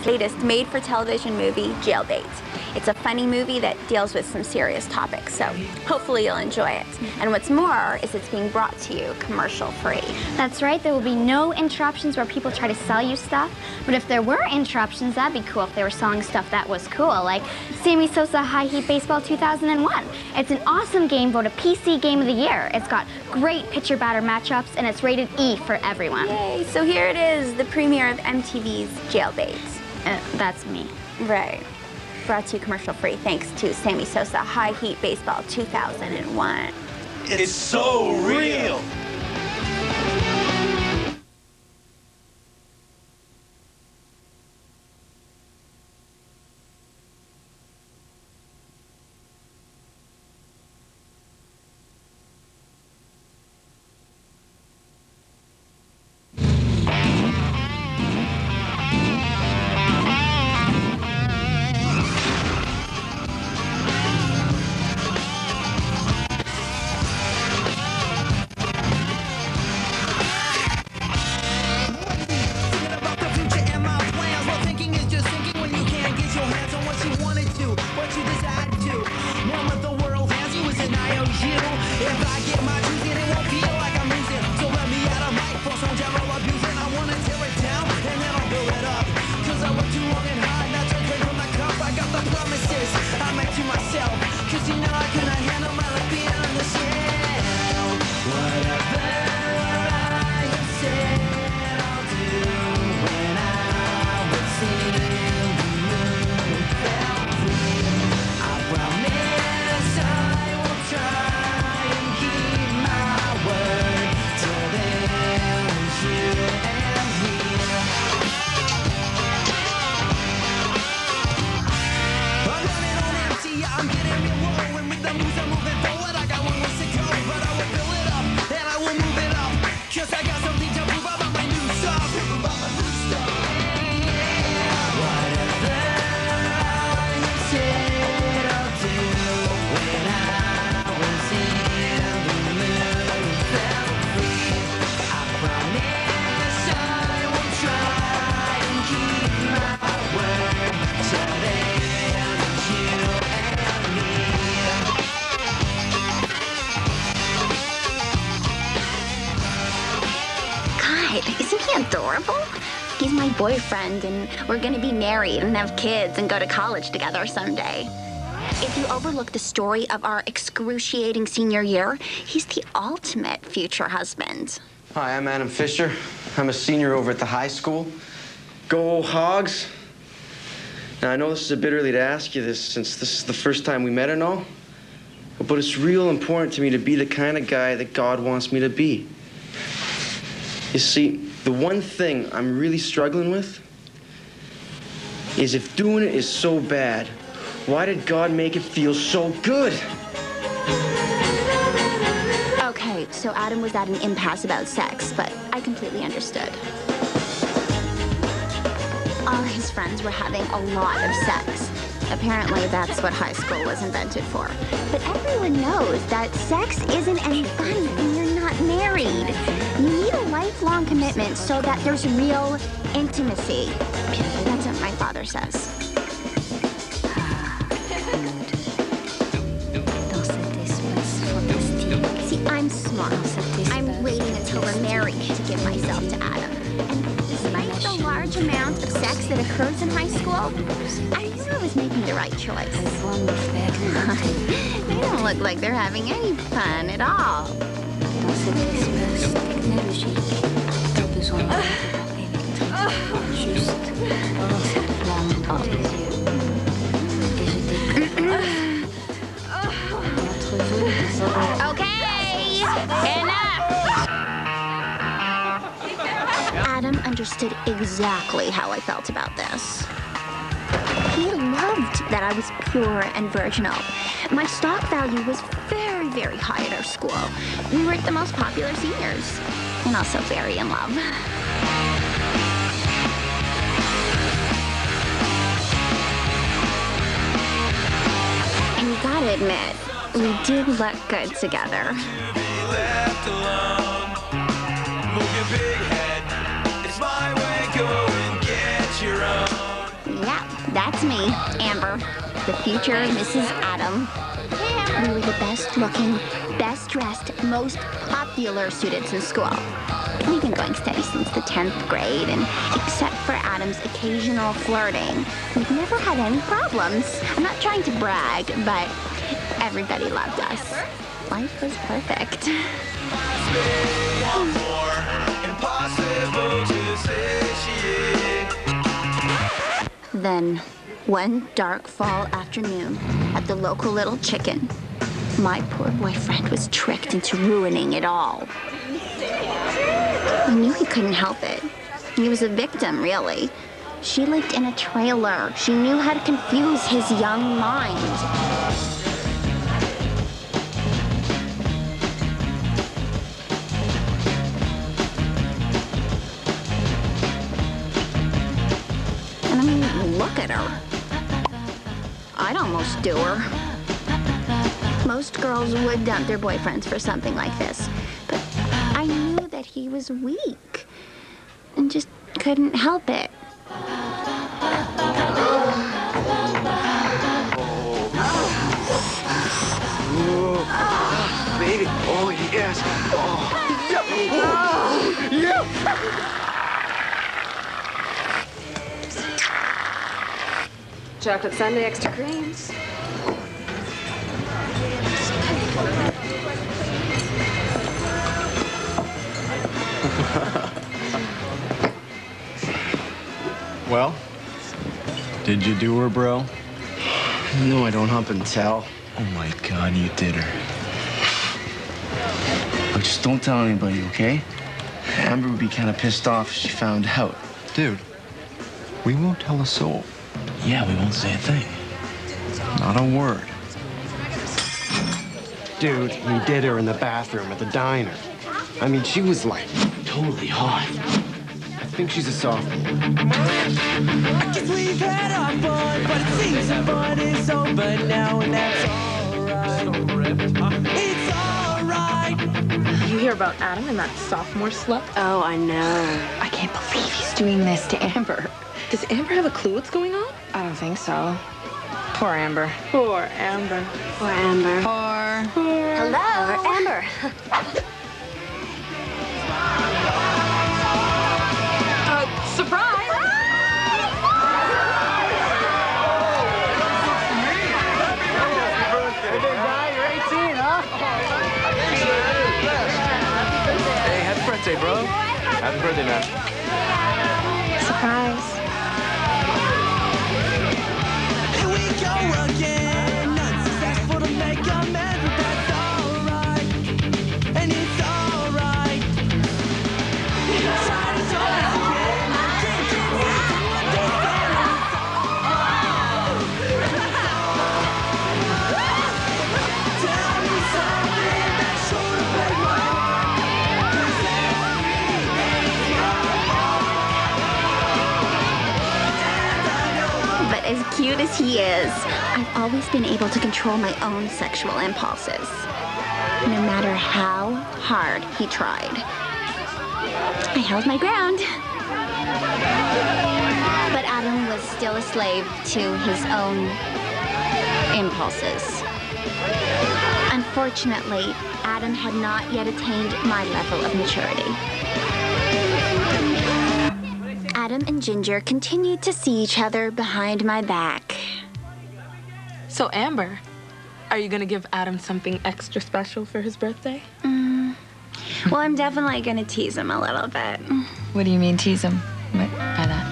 latest made-for-television movie, Jailbait. It's a funny movie that deals with some serious topics, so hopefully you'll enjoy it. And what's more is it's being brought to you commercial-free. That's right, there will be no interruptions where people try to sell you stuff. But if there were interruptions, that'd be cool if they were selling stuff that was cool, like Sammy Sosa High Heat Baseball 2001. It's an awesome game, voted PC Game of the Year. It's got great pitcher-batter matchups, and it's rated E for everyone. Yay, so here it is, the premiere of MTV's Jailbait. That's me. Right. Brought to you commercial-free thanks to Sammy Sosa High Heat Baseball 2001. It's so real! Isn't he adorable? He's my boyfriend, and we're gonna be married and have kids and go to college together someday. If you overlook the story of our excruciating senior year, he's the ultimate future husband. Hi, I'm Adam Fisher. I'm a senior over at the high school. Go Hogs! Now, I know this is a bit early to ask you this since this is the first time we met and all, but it's real important to me to be the kind of guy that God wants me to be. You see, the one thing I'm really struggling with is if doing it is so bad, why did God make it feel so good? Okay, so Adam was at an impasse about sex, but I completely understood. All his friends were having a lot of sex. Apparently, that's what high school was invented for. But everyone knows that sex isn't any fun when you're not married. You need a lifelong commitment so that there's real intimacy. That's what my father says. See, I'm smart. I'm waiting until we're married to give myself to Adam. And despite the large amount of sex that occurs in high school, I knew I was making the right choice. They don't look like they're having any fun at all. Okay, enough! Adam understood exactly how I felt about this. He loved that I was pure and virginal. My stock value was very, very high at our school. We were the most popular seniors, and also very in love. And you gotta admit, we did look good together. Left alone, move your big head. It's my way, go and get your own. That's me, Amber, the future Mrs. Adam. We were the best looking, best dressed, most popular students in school. We've been going steady since the 10th grade, and except for Adam's occasional flirting, we've never had any problems. I'm not trying to brag, but everybody loved us. Life was perfect. Then, one dark fall afternoon at the local Little Chicken, my poor boyfriend was tricked into ruining it all. I knew he couldn't help it. He was a victim, really. She lived in a trailer. She knew how to confuse his young mind. And I mean, look at her. I'd almost do her. Most girls would dump their boyfriends for something like this, but I knew that he was weak and just couldn't help it. Baby, oh yes, oh, yeah. Chocolate sundae, extra creams. Well, did you do her, bro? No, I don't hump and tell. Oh my God, you did her. But just don't tell anybody, okay? Amber would be kind of pissed off if she found out. Dude, we won't tell a soul. Yeah, we won't say a thing. Not a word. Dude, he did her in the bathroom at the diner. I mean, she was like Totally hot. I think she's a sophomore. I guess we've had our fun, but it seems the fun is over now, and that's alright. It's alright. You hear about Adam and that sophomore slut? Oh, I know. I can't believe he's doing this to Amber. Does Amber have a clue what's going on? I don't think so. Poor Amber. Poor Amber. Poor Amber. Hello, Amber. Surprise! Hey, happy birthday, bro. Happy birthday, man. Surprise. Here we go again. Unsuccessful to make amends, but that's alright. And it's alright. Try to talk again. Can't get me to understand. Tell me something that should have break my But as cute as he is, I've always been able to control my own sexual impulses, no matter how hard he tried. I held my ground. But Adam was still a slave to his own impulses. Unfortunately, Adam had not yet attained my level of maturity. Adam and Ginger continued to see each other behind my back. So, Amber, are you gonna give Adam something extra special for his birthday? Well, I'm definitely gonna tease him a little bit. What do you mean tease him by that?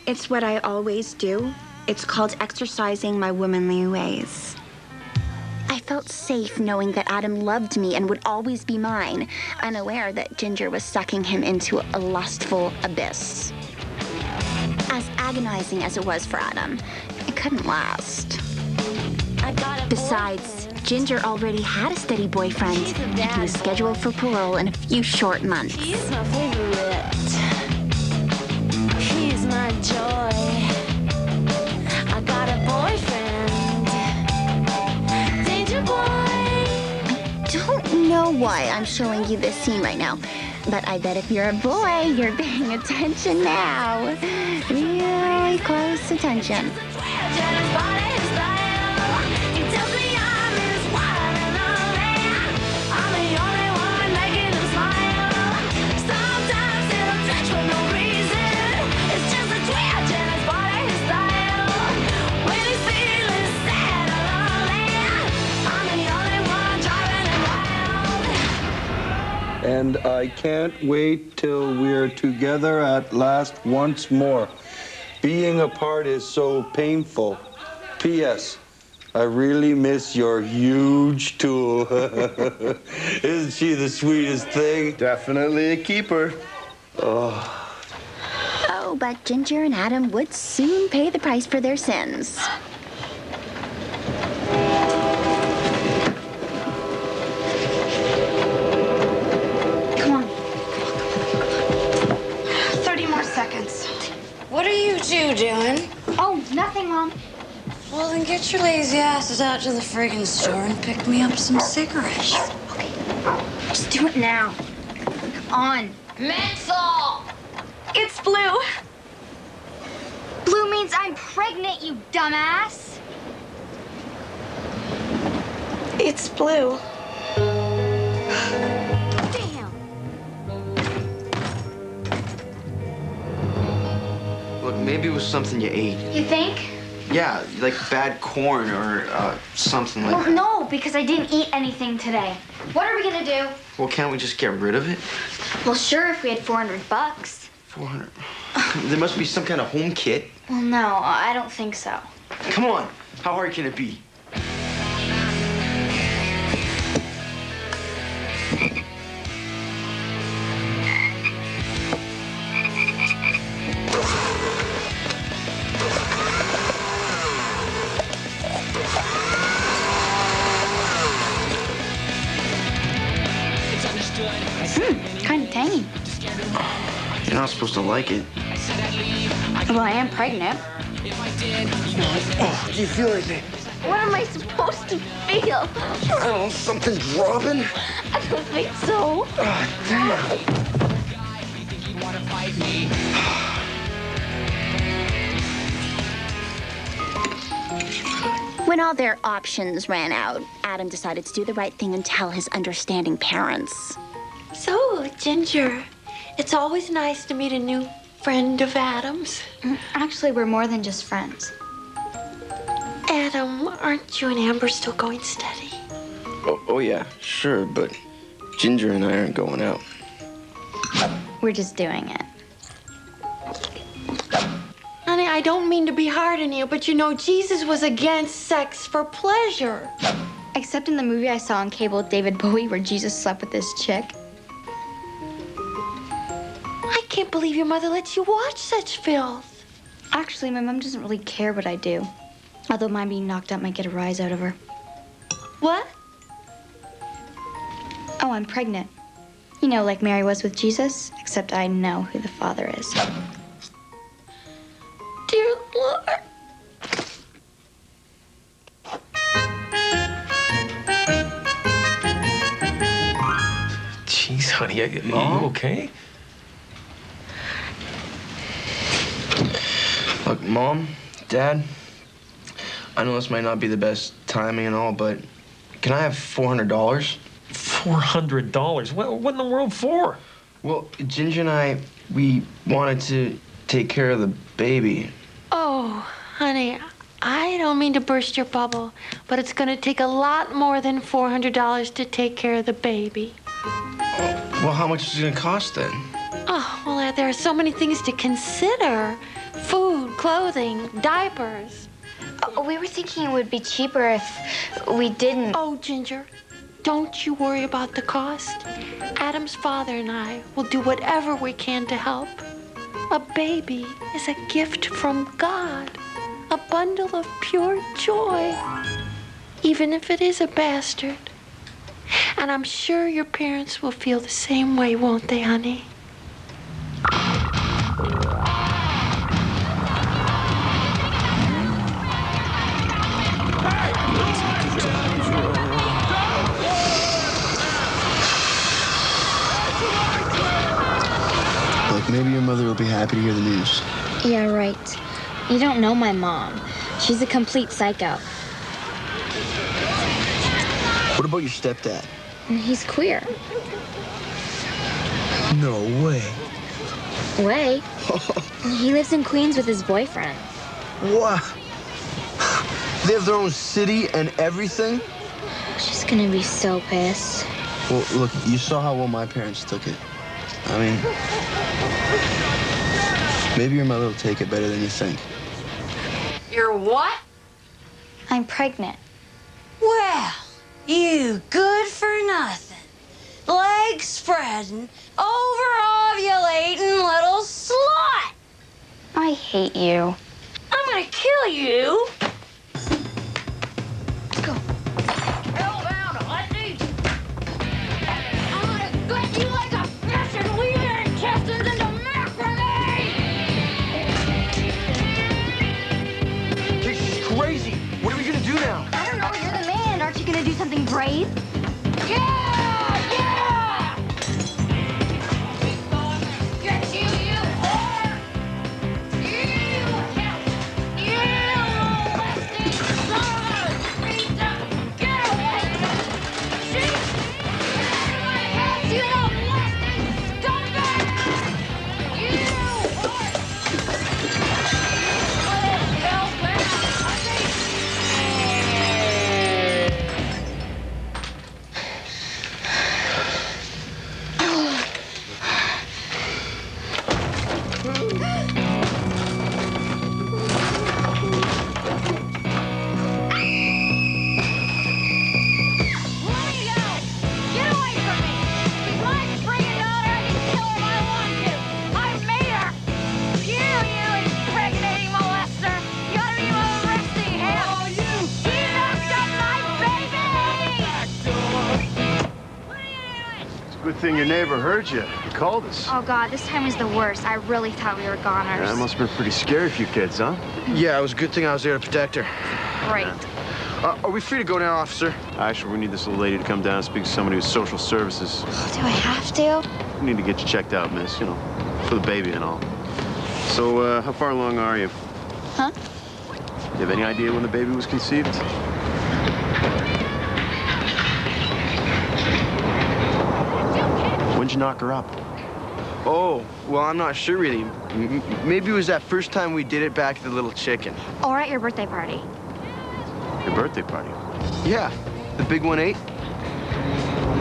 It's what I always do. It's called exercising my womanly ways. I felt safe knowing that Adam loved me and would always be mine, unaware that Ginger was sucking him into a lustful abyss. As agonizing as it was for Adam, it couldn't last. Besides, Ginger already had a steady boyfriend, and he was scheduled for parole in a few short months. He's my favorite. He's my joy. I got a boyfriend. Danger boy. I don't know why I'm showing you this scene right now, but I bet if you're a boy, you're paying attention now. Really close attention. And I can't wait till we're together at last once more. Being apart is so painful. P.S. I really miss your huge tool. Isn't she the sweetest thing? Definitely a keeper. Oh, but Ginger and Adam would soon pay the price for their sins. Come on. 30 more seconds. What are you two doing? Oh, nothing, Mom. Well, then get your lazy asses out to the friggin' store and pick me up some cigarettes. Okay. Just do it now. Come on. Menthol! It's blue. Blue means I'm pregnant, you dumbass. It's blue. Damn. Look, maybe it was something you ate. You think? Yeah, like bad corn or something like Well, that. no, because I didn't eat anything today. What are we gonna do? Well, can't we just get rid of it? Well, sure, if we had $400. 400. There must be some kind of home kit. Well, no, I don't think so. Come on, how hard can it be? Kind of tangy. You're not supposed to like it. Well, I am pregnant. Oh, do you feel anything? What am I supposed to feel? I don't know, something dropping? I don't think so. When all their options ran out, Adam decided to do the right thing and tell his understanding parents. So, Ginger, it's always nice to meet a new friend of Adam's. Actually, we're more than just friends. Adam, aren't you and Amber still going steady? Oh yeah, sure, but Ginger and I aren't going out. We're just doing it. Honey, I don't mean to be hard on you, but you know Jesus was against sex for pleasure. Except in the movie I saw on cable with David Bowie where Jesus slept with this chick. I can't believe your mother lets you watch such filth. Actually, my mom doesn't really care what I do. Although my being knocked out might get a rise out of her. What? Oh, I'm pregnant. You know, like Mary was with Jesus, except I know who the Father is. Dear Lord. Jeez, honey, are you okay? Look, Mom, Dad, I know this might not be the best timing and all, but can I have $400? $400? What in the world for? Well, Ginger and I, we wanted to take care of the baby. Oh, honey, I don't mean to burst your bubble, but it's going to take a lot more than $400 to take care of the baby. Well, how much is it gonna cost then? Oh, well, there are so many things to consider. Food, clothing, diapers. We were thinking it would be cheaper if we didn't. Oh, Ginger, don't you worry about the cost. Adam's father and I will do whatever we can to help. A baby is a gift from God, a bundle of pure joy, even if it is a bastard. And I'm sure your parents will feel the same way, won't they, honey? Look, maybe your mother will be happy to hear the news. Yeah, right. You don't know my mom. She's a complete psycho. What about your stepdad? He's queer. No way. Way? He lives in Queens with his boyfriend. What? They have their own city and everything? She's gonna be so pissed. Well, look, you saw how well my parents took it. I mean, maybe your mother will take it better than you think. You're what? I'm pregnant. Well, you good for nothing, leg spreading, over-ovulating little slut. I hate you. I'm gonna kill you. Go. Hellbound, lightning. I'm gonna gut you like a fish and weave your intestines into macrame. This is crazy. What are we gonna do now? I don't know, you're the man. Aren't you gonna do something brave? Yeah! Get you, you whore! You molesting son of a freedom! Get away! She's out of my house, you molesting scumbag! You whore! Good thing your neighbor heard you. He called us. Oh, God, this time was the worst. I really thought we were goners. Yeah, that must have been pretty scary for you kids, huh? Yeah, it was a good thing I was there to protect her. Great. Are we free to go now, officer? Actually, we need this little lady to come down and speak to somebody who's social services. Do I have to? We need to get you checked out, miss, you know, for the baby and all. So, how far along are you? Huh? Do you have any idea when the baby was conceived? When'd you knock her up? Oh, well, I'm not sure really. Maybe it was that first time we did it back at the Little Chicken. Or at your birthday party. Your birthday party? Yeah, the big 1-8.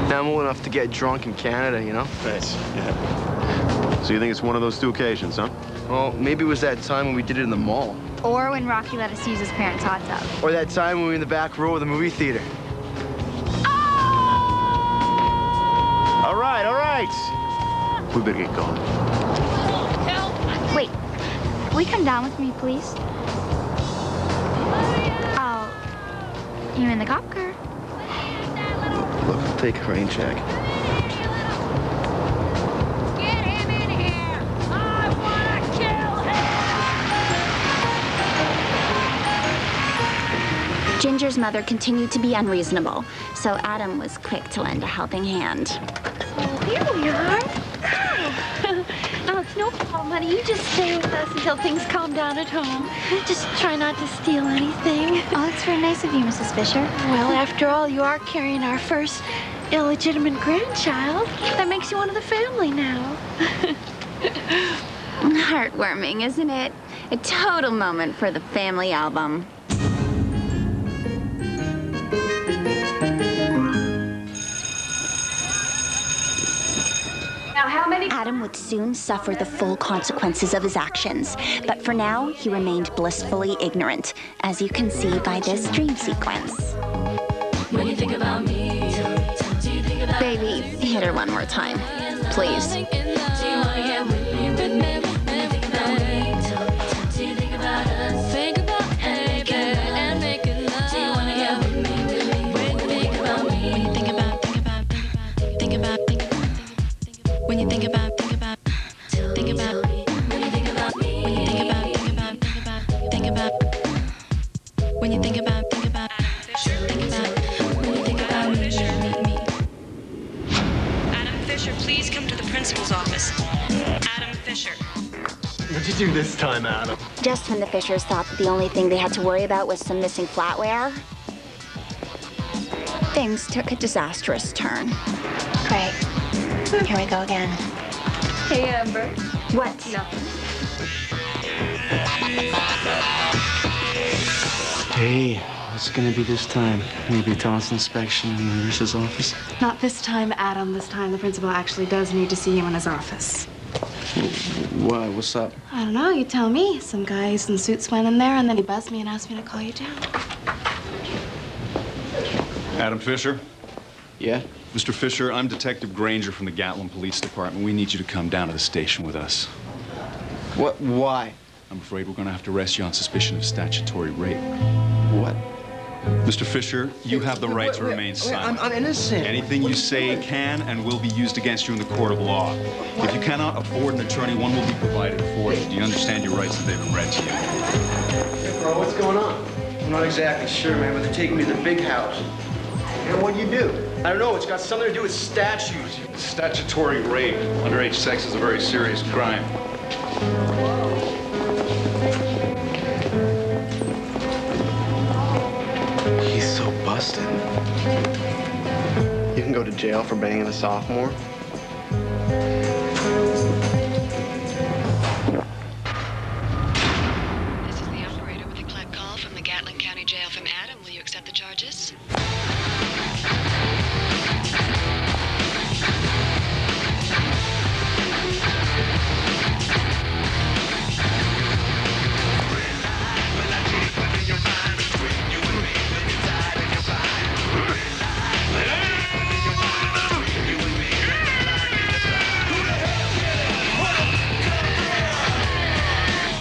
Now I'm old enough to get drunk in Canada, you know? Nice, yeah. So you think it's one of those two occasions, huh? Well, maybe it was that time when we did it in the mall. Or when Rocky let us use his parents' hot tub. Or that time when we were in the back row of the movie theater. All right, all right. We better get going. Wait, will you come down with me, please? Oh, you in the cop car? Look, I'll take a rain check. Get him in here! I wanna kill him! Ginger's mother continued to be unreasonable, so Adam was quick to lend a helping hand. Oh, here we are. Oh, it's no problem, honey. You just stay with us until things calm down at home. Just try not to steal anything. Oh, that's very nice of you, Mrs. Fisher. Well, after all, you are carrying our first illegitimate grandchild. That makes you one of the family now. Heartwarming, isn't it? A total moment for the family album. Adam would soon suffer the full consequences of his actions, but for now, he remained blissfully ignorant, as you can see by this dream sequence. When you think about me, do you think about Baby, hit her one more time, please. do you wanna get with me, with me? When you think about me, do you think about us? Think about and make it love. Do you wanna get with me, with me? When you think about me, when you think about when you think about when you think about when you think about when you think about when you think about me. Adam Fisher, please come to the principal's office. Adam Fisher. What'd you do this time, Adam? just when the Fishers thought that the only thing they had to worry about was some missing flatware, things took a disastrous turn. Great. Here we go again. Hey, Amber. What? Nothing. Hey, what's it gonna be this time? Maybe a tonsil inspection in the nurse's office? Not this time, Adam. This time the principal actually does need to see you in his office. Why? What's up? I don't know, you tell me. Some guys in suits went in there and then he buzzed me and asked me to call you down. Adam Fisher? Yeah? Mr. Fisher, I'm Detective Granger from the Gatlin Police Department. We need you to come down to the station with us. What? Why? I'm afraid we're going to have to arrest you on suspicion of statutory rape. What? Mr. Fisher, you have the right to remain silent. I'm innocent. Anything you say can and will be used against you in the court of law. If you cannot afford an attorney, one will be provided for you. Do you understand your rights that they've been read to you? Hey, bro, what's going on? I'm not exactly sure, man, but they're taking me to the big house. And what'd you do? I don't know. It's got something to do with statutes. Statutory rape. Underage sex is a very serious crime. He's so busted. You can go to jail for banging a sophomore. This is the operator with a collect call from the Gatlin County Jail from Adam. Will you accept the charges?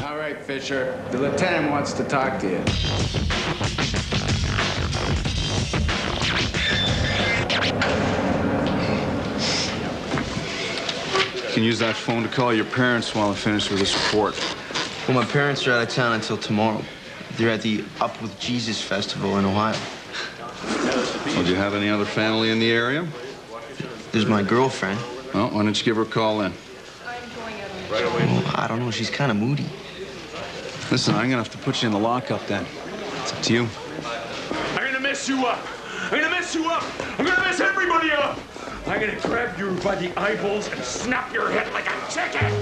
All right, Fisher. The lieutenant wants to talk to you. You can use that phone to call your parents while I finish with this report. Well, my parents are out of town until tomorrow. They're at the Up With Jesus Festival in Ohio. Well, do you have any other family in the area? There's my girlfriend. Well, why don't you give her a call then? Well, I don't know. She's kind of moody. Listen, I'm gonna have to put you in the lockup then. It's up to you. I'm gonna mess you up. I'm gonna mess you up. I'm gonna mess everybody up. I'm gonna grab you by the eyeballs and snap your head like a chicken.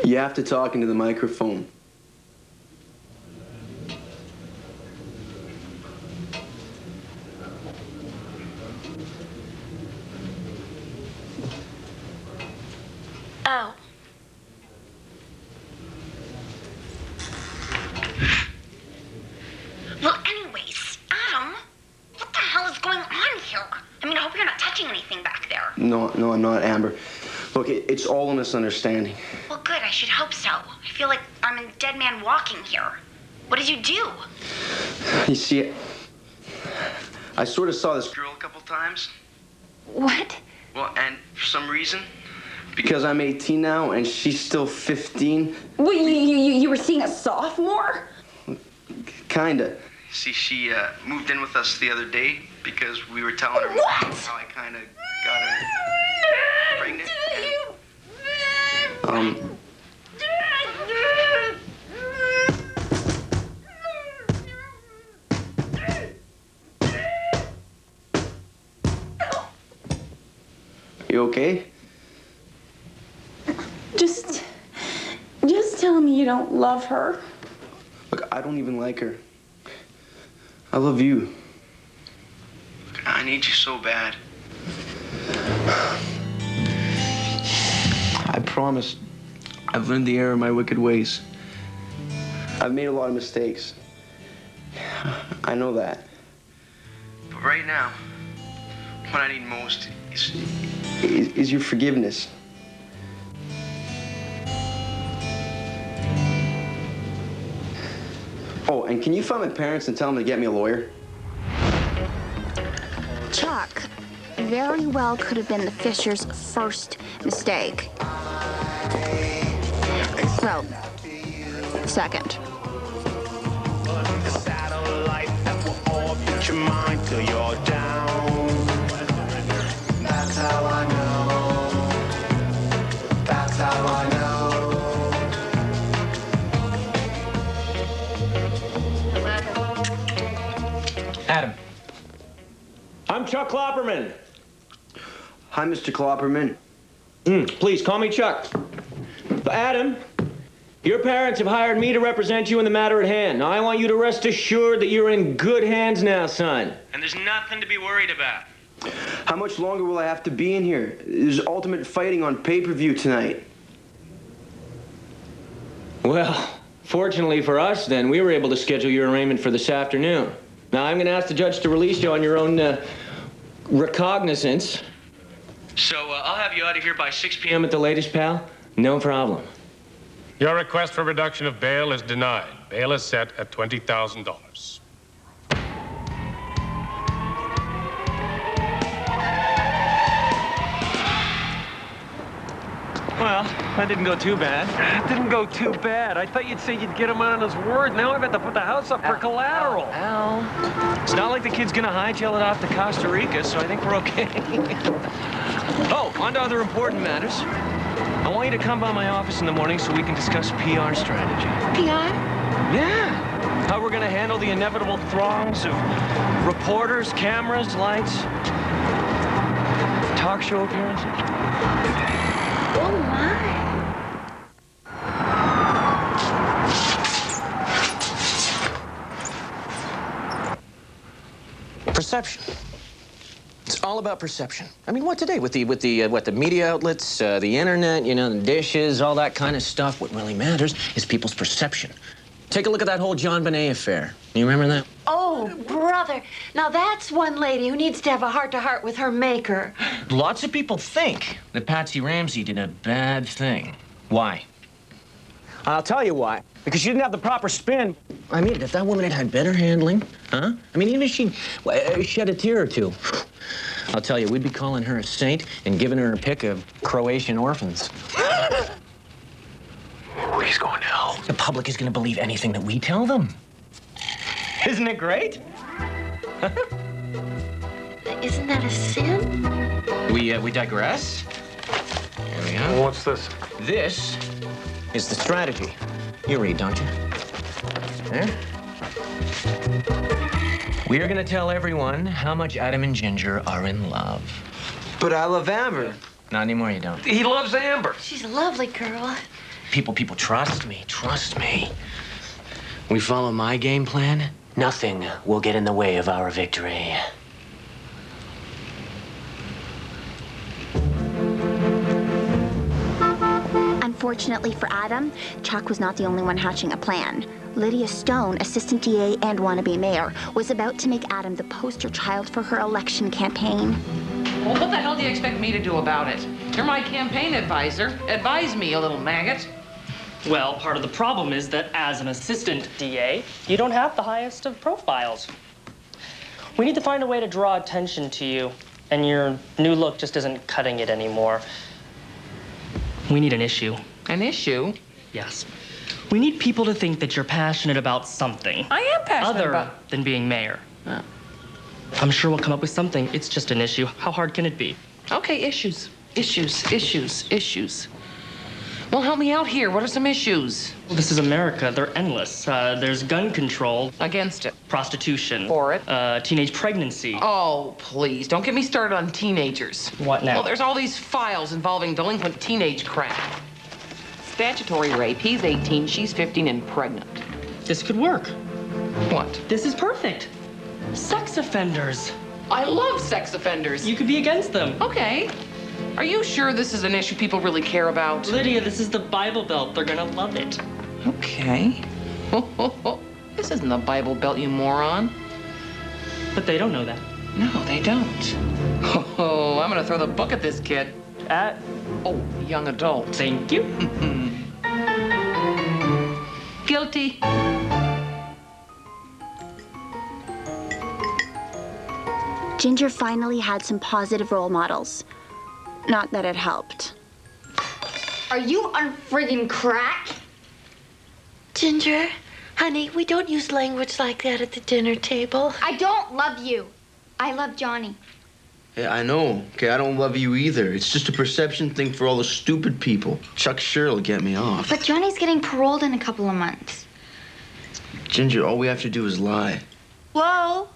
You have to talk into the microphone. Oh. Well, anyways, Adam, what the hell is going on here? I mean, I hope you're not touching anything back there. No, I'm not, Amber. Look, it's all a misunderstanding. Well, good, I should hope so. I feel like I'm a dead man walking here. What did you do? You see, I sort of saw this girl a couple times. What? Well, and for some reason, because I'm 18 now and she's still 15. Well, you were seeing a sophomore? Kinda. See, she moved in with us the other day because we were telling her how I kind of got her pregnant. And, you okay? Just tell me you don't love her. Look, I don't even like her. I love you. Look, I need you so bad. I promise. I've learned the error of my wicked ways. I've made a lot of mistakes. I know that. But right now, what I need most is your forgiveness. Oh, and can you find my parents and tell them to get me a lawyer? Chuck very well could have been the Fishers' first mistake. Well, second. till you're down. That's how I know. That's how I know. Adam. I'm Chuck Klopperman. Hi, Mr. Klopperman. Please call me Chuck. Adam, your parents have hired me to represent you in the matter at hand. Now, I want you to rest assured that you're in good hands now, son. And there's nothing to be worried about. How much longer will I have to be in here? There's ultimate fighting on pay-per-view tonight. Well, fortunately for us, then, we were able to schedule your arraignment for this afternoon. Now, I'm going to ask the judge to release you on your own recognizance. So I'll have you out of here by 6 p.m. at the latest, pal. No problem. Your request for reduction of bail is denied. Bail is set at $20,000. Well, that didn't go too bad. That didn't go too bad. I thought you'd say you'd get him on his word. Now I've had to put the house up for collateral. Al. It's not like the kid's gonna hightail it off to Costa Rica, so I think we're okay. Oh, on to other important matters. I want you to come by my office in the morning so we can discuss PR strategy. PR? Yeah. How we're gonna handle the inevitable throngs of reporters, cameras, lights, talk show appearances. Oh, my. Perception. It's all about perception. I mean, what today? With the media outlets, the internet, you know, the dishes, all that kind of stuff. What really matters is people's perception. Take a look at that whole John Bonet affair. You remember that? Oh, brother. Now that's one lady who needs to have a heart-to-heart with her maker. Lots of people think that Patsy Ramsey did a bad thing. Why? I'll tell you why. Because she didn't have the proper spin. I mean, if that woman had better handling, huh? I mean, even if she shed a tear or two, I'll tell you, we'd be calling her a saint and giving her a pick of Croatian orphans. He's going to hell. The public is going to believe anything that we tell them. Isn't it great? Isn't that a sin? We digress. Here we go. What's this? This is the strategy. You read, don't you? There. We are going to tell everyone how much Adam and Ginger are in love. But I love Amber. Not anymore, you don't. He loves Amber. She's a lovely girl. People, trust me, trust me. We follow my game plan, nothing will get in the way of our victory. Unfortunately for Adam, Chuck was not the only one hatching a plan. Lydia Stone, assistant DA and wannabe mayor, was about to make Adam the poster child for her election campaign. Well, what the hell do you expect me to do about it? You're my campaign advisor. Advise me, you little maggot. Well, part of the problem is that as an assistant DA, you don't have the highest of profiles. We need to find a way to draw attention to you, and your new look just isn't cutting it anymore. We need an issue. An issue? Yes. We need people to think that you're passionate about something. I am passionate other than being mayor. I'm sure we'll come up with something. It's just an issue. How hard can it be? Okay, issues. Issues. Well, help me out here. What are some issues? Well, this is America. They're endless. There's gun control. Against it. Prostitution. For it. Teenage pregnancy. Oh, please. Don't get me started on teenagers. What now? Well, there's all these files involving delinquent teenage crap. Statutory rape. He's 18, she's 15 and pregnant. This could work. What? This is perfect. Sex offenders. I love sex offenders. You could be against them. Okay. Are you sure this is an issue people really care about? Lydia, this is the Bible Belt. They're gonna love it. Okay. This isn't the Bible Belt, you moron. But they don't know that. No, they don't. Oh, I'm gonna throw the book at this kid. Oh, young adult. Thank you. Guilty. Ginger finally had some positive role models. Not that it helped. Are you on friggin' crack? Ginger, honey, we don't use language like that at the dinner table. I don't love you. I love Johnny. Hey, I know. Okay, I don't love you either. It's just a perception thing for all the stupid people. Chuck sure will get me off. But Johnny's getting paroled in a couple of months. Ginger, all we have to do is lie. Whoa.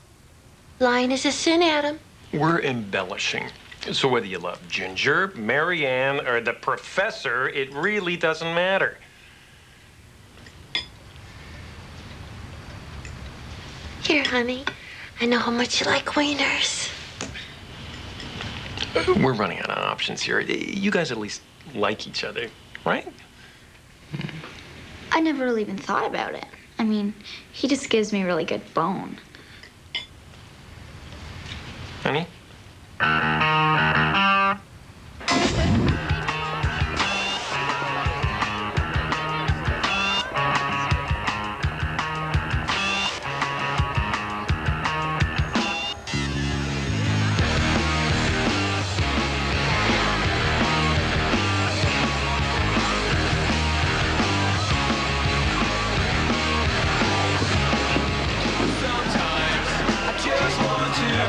Lying is a sin, Adam. We're embellishing. So whether you love Ginger, Mary Ann, or the professor, it really doesn't matter. Here, honey. I know how much you like wieners. We're running out of options here. You guys at least like each other, right? I never really even thought about it. I mean, he just gives me really good bone. Honey?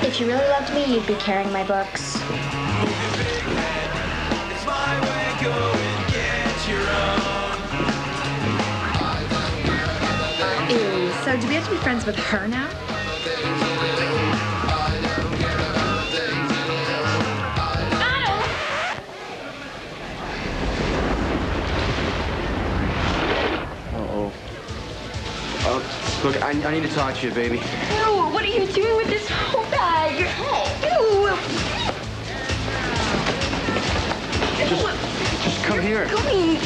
If you really loved me, you'd be carrying my books. Ew, so do we have to be friends with her now? Look, I need to talk to you, baby. Ew, what are you doing with this whole bag? Ew. Just come here. Going.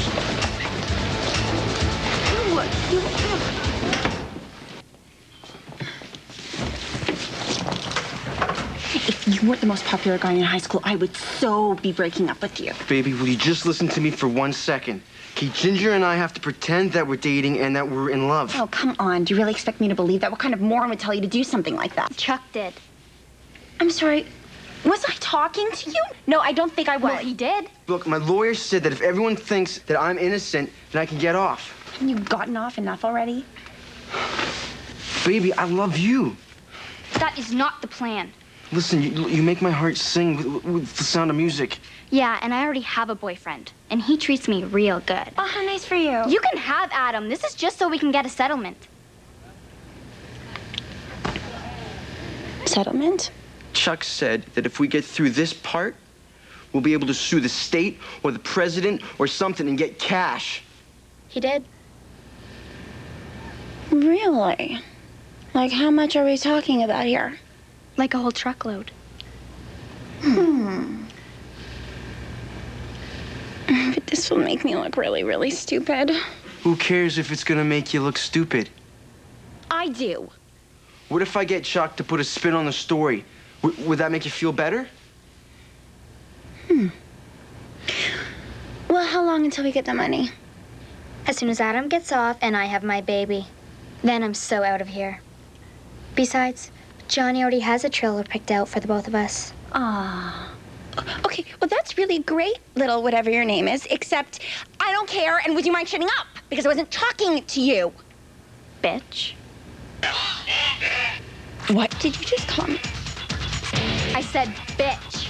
If you weren't the most popular guy in high school, I would so be breaking up with you. Baby, will you just listen to me for 1 second? Okay, Ginger and I have to pretend that we're dating and that we're in love. Oh, come on. Do you really expect me to believe that? What kind of moron would tell you to do something like that? Chuck did. I'm sorry. Was I talking to you? No, I don't think I was. Well, he did. Look, my lawyer said that if everyone thinks that I'm innocent, then I can get off. Haven't you gotten off enough already? Baby, I love you. That is not the plan. Listen, you make my heart sing with the sound of music. Yeah, and I already have a boyfriend, and he treats me real good. Oh, how nice for you. You can have Adam. This is just so we can get a settlement. Settlement? Chuck said that if we get through this part, we'll be able to sue the state or the president or something and get cash. He did. Really? Like, how much are we talking about here? Like a whole truckload. But this will make me look really, really stupid. Who cares if it's gonna make you look stupid? I do. What if I get Chuck to put a spin on the story? Would that make you feel better? Well, how long until we get the money? As soon as Adam gets off and I have my baby. Then I'm so out of here. Besides, Johnny already has a trailer picked out for the both of us. Ah. Okay, well, that's really great, little whatever your name is, except I don't care, and would you mind shutting up? Because I wasn't talking to you. Bitch. What did you just call me? I said bitch.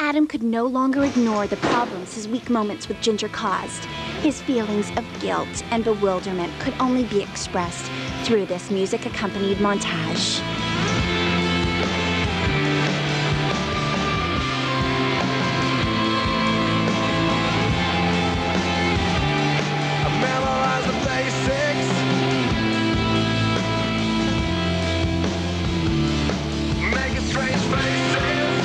Adam could no longer ignore the problems his weak moments with Ginger caused. His feelings of guilt and bewilderment could only be expressed through this music-accompanied montage. Memorize the basics. Making strange faces.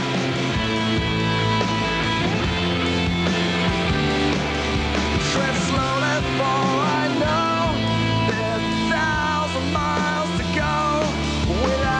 Tread slowly, for I know there's 1,000 miles to go without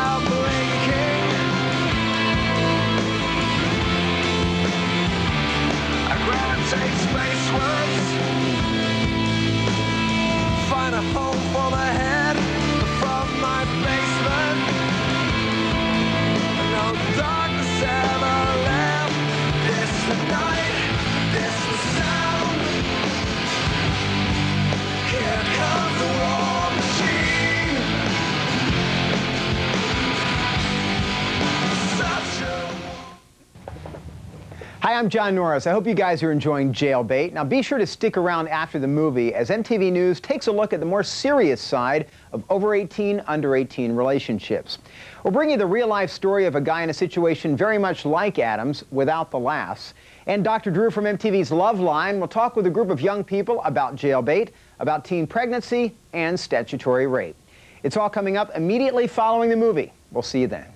Hi, I'm John Norris. I hope you guys are enjoying Jailbait. Now be sure to stick around after the movie as MTV News takes a look at the more serious side of over 18, under 18 relationships. We'll bring you the real-life story of a guy in a situation very much like Adam's without the laughs. And Dr. Drew from MTV's Love Line will talk with a group of young people about jailbait, about teen pregnancy, and statutory rape. It's all coming up immediately following the movie. We'll see you then.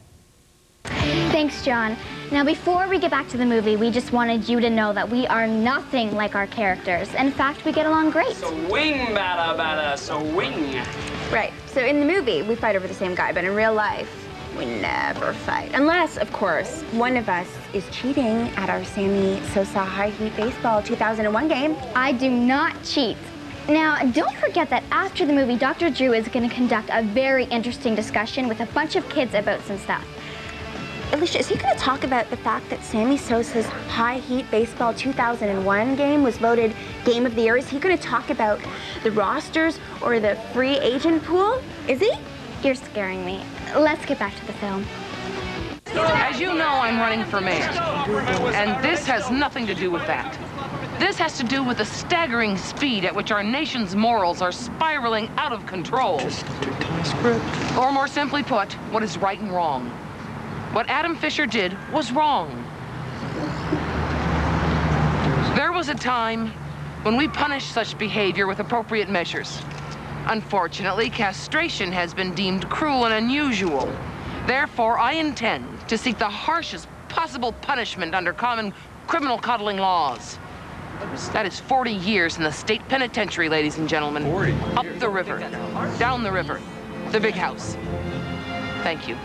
Thanks, John. Now, before we get back to the movie, we just wanted you to know that we are nothing like our characters. In fact, we get along great. Swing, bada, swing. Right. So in the movie, we fight over the same guy, but in real life, we never fight. Unless, of course, one of us is cheating at our Sammy Sosa High Heat Baseball 2001 game. I do not cheat. Now, don't forget that after the movie, Dr. Drew is going to conduct a very interesting discussion with a bunch of kids about some stuff. Alicia, is he going to talk about the fact that Sammy Sosa's High Heat Baseball 2001 game was voted Game of the Year? Is he going to talk about the rosters or the free agent pool? Is he? You're scaring me. Let's get back to the film. As you know, I'm running for mayor. And this has nothing to do with that. This has to do with the staggering speed at which our nation's morals are spiraling out of control. Or more simply put, what is right and wrong. What Adam Fisher did was wrong. There was a time when we punished such behavior with appropriate measures. Unfortunately, castration has been deemed cruel and unusual. Therefore, I intend to seek the harshest possible punishment under common criminal coddling laws. That is 40 years in the state penitentiary, ladies and gentlemen. Up the river, down the river, the big house. Thank you.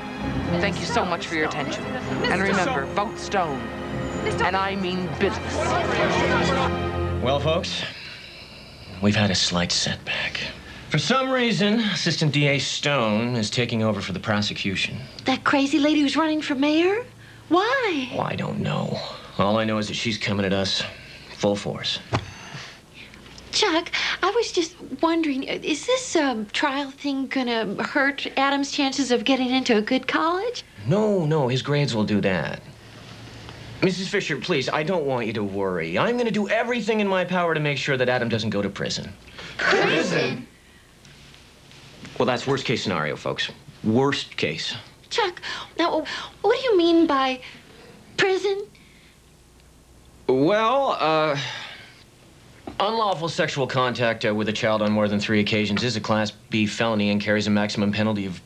Thank you so much for your attention. And remember, vote Stone. And I mean business. Well, folks, we've had a slight setback. For some reason, Assistant DA Stone is taking over for the prosecution. That crazy lady who's running for mayor? Why? Well, I don't know. All I know is that she's coming at us full force. Chuck, I was just wondering, is this trial thing gonna hurt Adam's chances of getting into a good college? No, his grades will do that. Mrs. Fisher, please, I don't want you to worry. I'm gonna do everything in my power to make sure that Adam doesn't go to prison. Prison? Well, that's worst case scenario, folks. Worst case. Chuck, now, what do you mean by prison? Well, unlawful sexual contact with a child on more than 3 occasions is a Class B felony and carries a maximum penalty of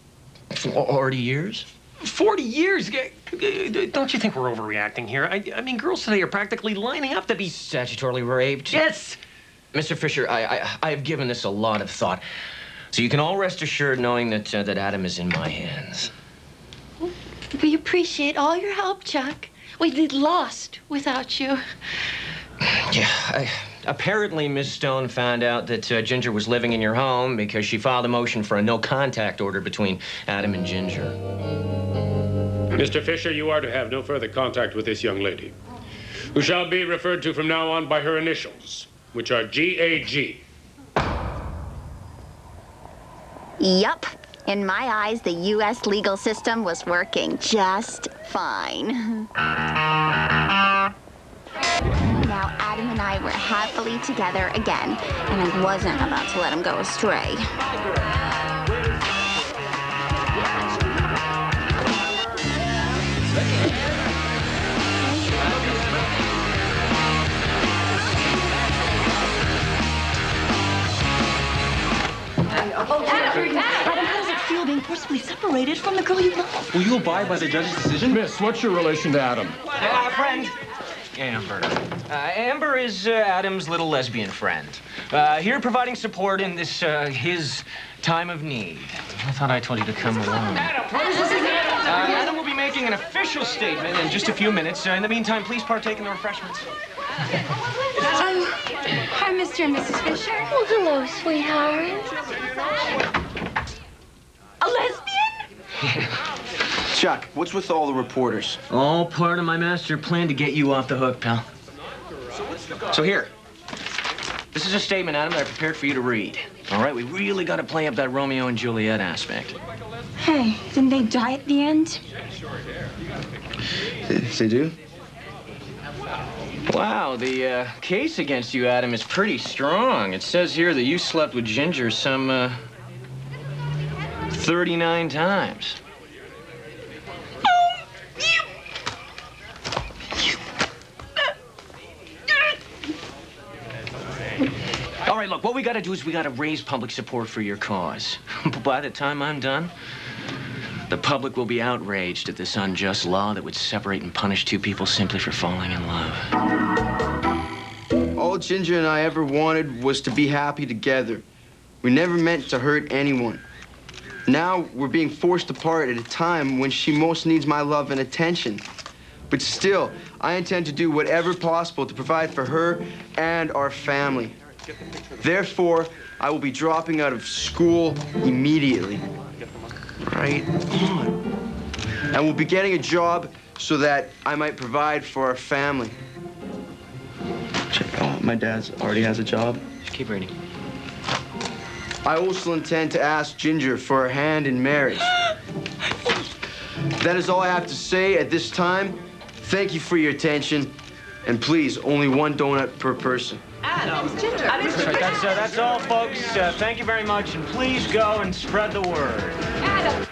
40 years. 40 years? Don't you think we're overreacting here? I mean, girls today are practically lining up to be statutorily raped. Yes! Mr. Fisher, I have given this a lot of thought. So you can all rest assured knowing that Adam is in my hands. We appreciate all your help, Chuck. We'd be lost without you. Yeah, apparently Miss Stone found out that Ginger was living in your home because she filed a motion for a no-contact order between Adam and Ginger. Mr. Fisher, you are to have no further contact with this young lady, who shall be referred to from now on by her initials, which are GAG. Yup. In my eyes, the U.S. legal system was working just fine. Now, Adam and I were happily together again, and I wasn't about to let him go astray. Adam, how does it feel being forcibly separated from the girl you love? Will you abide by the judge's decision? Miss, what's your relation to Adam? Friend. Amber. Amber is Adam's little lesbian friend. Here providing support in this, his time of need. I thought I told you to come along. Adam will be making an official statement in just a few minutes. In the meantime, please partake in the refreshments. Hi, Mr. and Mrs. Fisher. Well, hello, sweetheart. A lesbian? Chuck, what's with all the reporters? All part of my master plan to get you off the hook, pal. So here. This is a statement, Adam, that I prepared for you to read. All right, we really got to play up that Romeo and Juliet aspect. Hey, didn't they die at the end? They do? Wow, the case against you, Adam, is pretty strong. It says here that you slept with Ginger some 39 times. All right, look, what we gotta do is we gotta raise public support for your cause. But by the time I'm done, the public will be outraged at this unjust law that would separate and punish two people simply for falling in love. All Ginger and I ever wanted was to be happy together. We never meant to hurt anyone. Now we're being forced apart at a time when she most needs my love and attention. But still, I intend to do whatever possible to provide for her and our family. Therefore, I will be dropping out of school immediately. Right on. And we'll be getting a job so that I might provide for our family. My dad already has a job. Just keep reading. I also intend to ask Ginger for her hand in marriage. That is all I have to say at this time. Thank you for your attention. And please, only one donut per person. Adam, that's all, folks. Thank you very much, and please go and spread the word. Adam!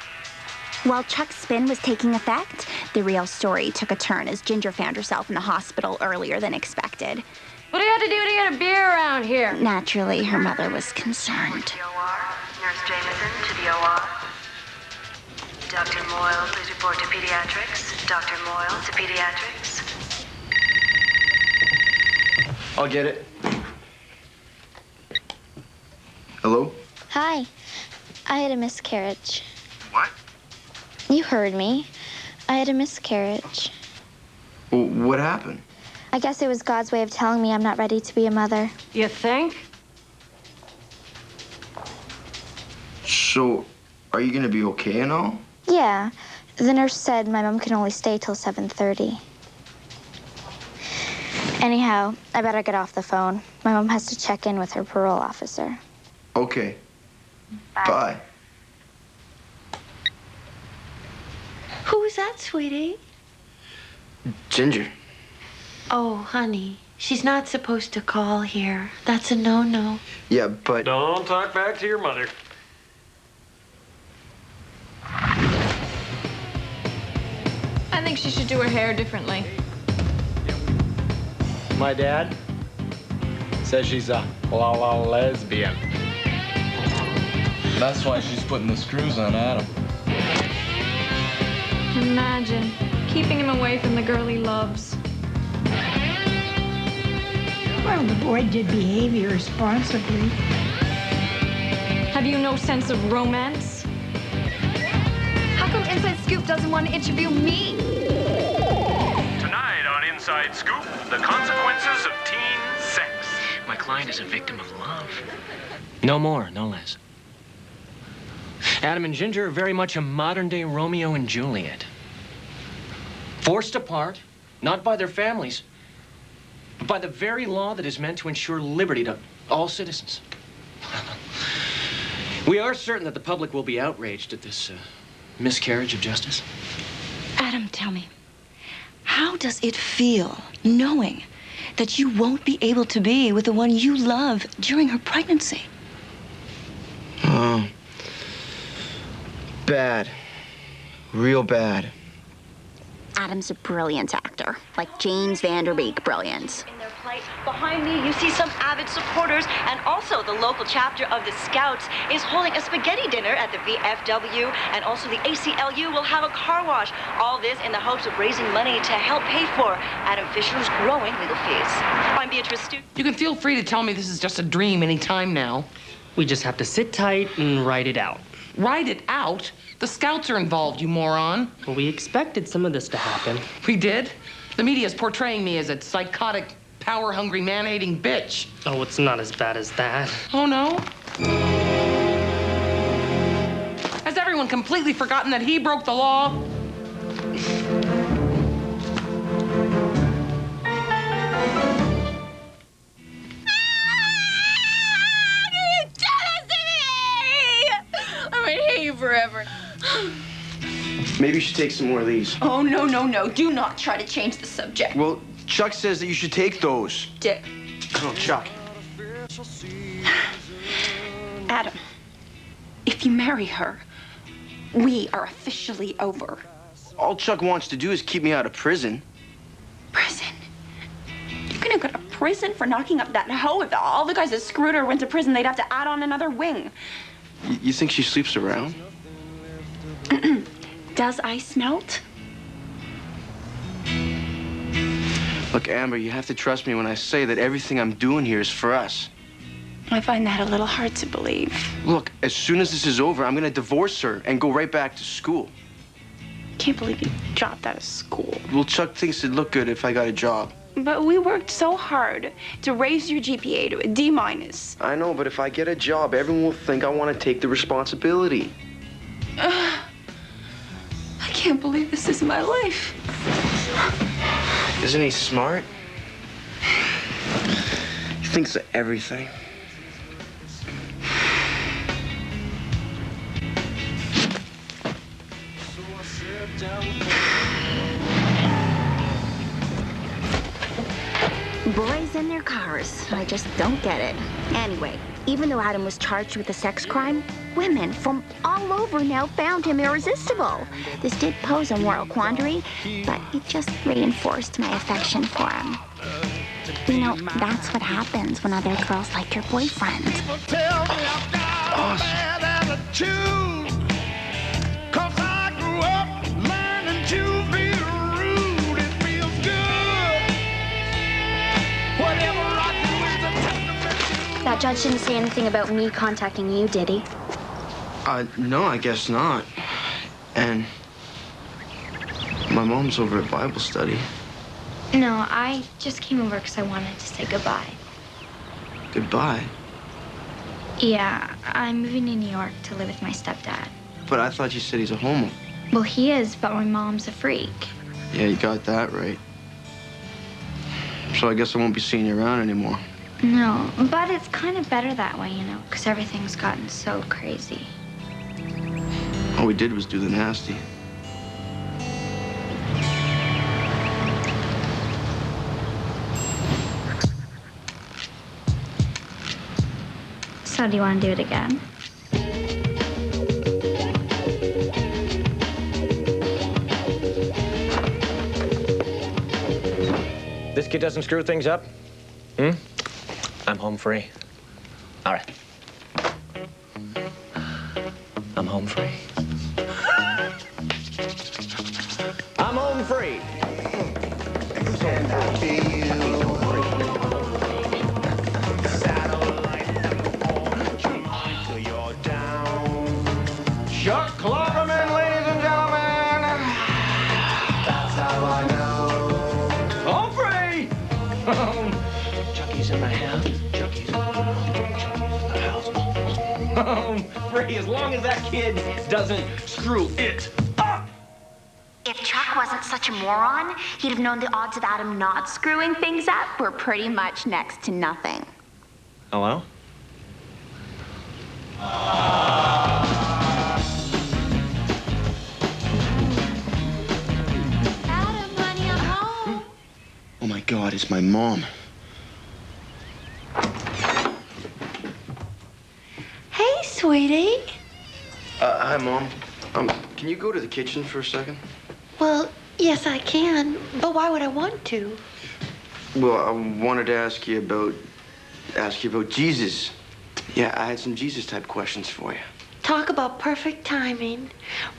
While Chuck's spin was taking effect, the real story took a turn as Ginger found herself in the hospital earlier than expected. What do you have to do to get a beer around here? Naturally, her mother was concerned. Nurse Jameson to the OR. Dr. Moyle, please report to pediatrics. Dr. Moyle to pediatrics. I'll get it. Hello? Hi. I had a miscarriage. What? You heard me. I had a miscarriage. Well, what happened? I guess it was God's way of telling me I'm not ready to be a mother. You think? So, are you gonna be okay and all? Yeah. The nurse said my mom can only stay till 7:30. Anyhow, I better get off the phone. My mom has to check in with her parole officer. Okay. Bye. Who was that, sweetie? Ginger. Oh, honey, she's not supposed to call here. That's a no-no. Yeah, but... Don't talk back to your mother. I think she should do her hair differently. My dad says she's a la lesbian. That's why she's putting the screws on Adam. Imagine keeping him away from the girl he loves. Well, the boy did behave irresponsibly. Have you no sense of romance? How come Inside Scoop doesn't want to interview me? Tonight on Inside Scoop, the consequences of teen sex. My client is a victim of love. No more, no less. Adam and Ginger are very much a modern-day Romeo and Juliet. Forced apart, not by their families, but by the very law that is meant to ensure liberty to all citizens. We are certain that the public will be outraged at this miscarriage of justice. Adam, tell me, how does it feel knowing that you won't be able to be with the one you love during her pregnancy? Oh. Bad. Real bad. Adam's a brilliant actor, like James Van Der Beek brilliant. In their plight. Behind me, you see some avid supporters, and also the local chapter of the Scouts is holding a spaghetti dinner at the VFW, and also the ACLU will have a car wash. All this in the hopes of raising money to help pay for Adam Fisher's growing legal fees. I'm Beatrice Stu. You can feel free to tell me this is just a dream any time now. We just have to sit tight and write it out. Write it out? The Scouts are involved, you moron. Well, we expected some of this to happen. We did? The media's portraying me as a psychotic, power-hungry, man-hating bitch. Oh, it's not as bad as that. Oh, no? Has everyone completely forgotten that he broke the law? Forever. Maybe you should take some more of these. Oh, no. Do not try to change the subject. Well, Chuck says that you should take those. No, Chuck. Adam, if you marry her, we are officially over. All Chuck wants to do is keep me out of prison. Prison? You're gonna go to prison for knocking up that hoe? If all the guys that screwed her went to prison, they'd have to add on another wing. You think she sleeps around? Does ice melt? Look, Amber, you have to trust me when I say that everything I'm doing here is for us. I find that a little hard to believe. Look, as soon as this is over, I'm gonna divorce her and go right back to school. Can't believe you dropped out of school. Well, Chuck thinks it'd look good if I got a job. But we worked so hard to raise your GPA to a D-. I know, but if I get a job, everyone will think I want to take the responsibility. I can't believe this is my life. Isn't he smart? He thinks of everything. Boys in their cars. I just don't get it. Anyway, even though Adam was charged with a sex crime, women from all over now found him irresistible. This did pose a moral quandary, but it just reinforced my affection for him. You know, that's what happens when other girls like your boyfriend. That judge didn't say anything about me contacting you, did he? No, I guess not. And my mom's over at Bible study. No, I just came over because I wanted to say goodbye. Goodbye? Yeah, I'm moving to New York to live with my stepdad. But I thought you said he's a homo. Well, he is, but my mom's a freak. Yeah, you got that right. So I guess I won't be seeing you around anymore. No, but it's kind of better that way, you know, because everything's gotten so crazy. All we did was do the nasty. So do you want to do it again? This kid doesn't screw things up? I'm home free. All right. I'm home free. I'm home free. And I Chuck Clobberman, ladies and gentlemen. That's how I know. Home free. Chucky's in my house. Chucky's in the house. Home free, as long as that kid doesn't screw it up. If Chuck wasn't such a moron, he'd have known the odds of Adam not screwing things up were pretty much next to nothing. Hello? Adam, honey, I'm home. Oh my God, it's my mom. Hey, sweetie. Hi, Mom. Can you go to the kitchen for a second? Well, yes, I can. But why would I want to? Well, I wanted to ask you about Jesus. Yeah, I had some Jesus-type questions for you. Talk about perfect timing.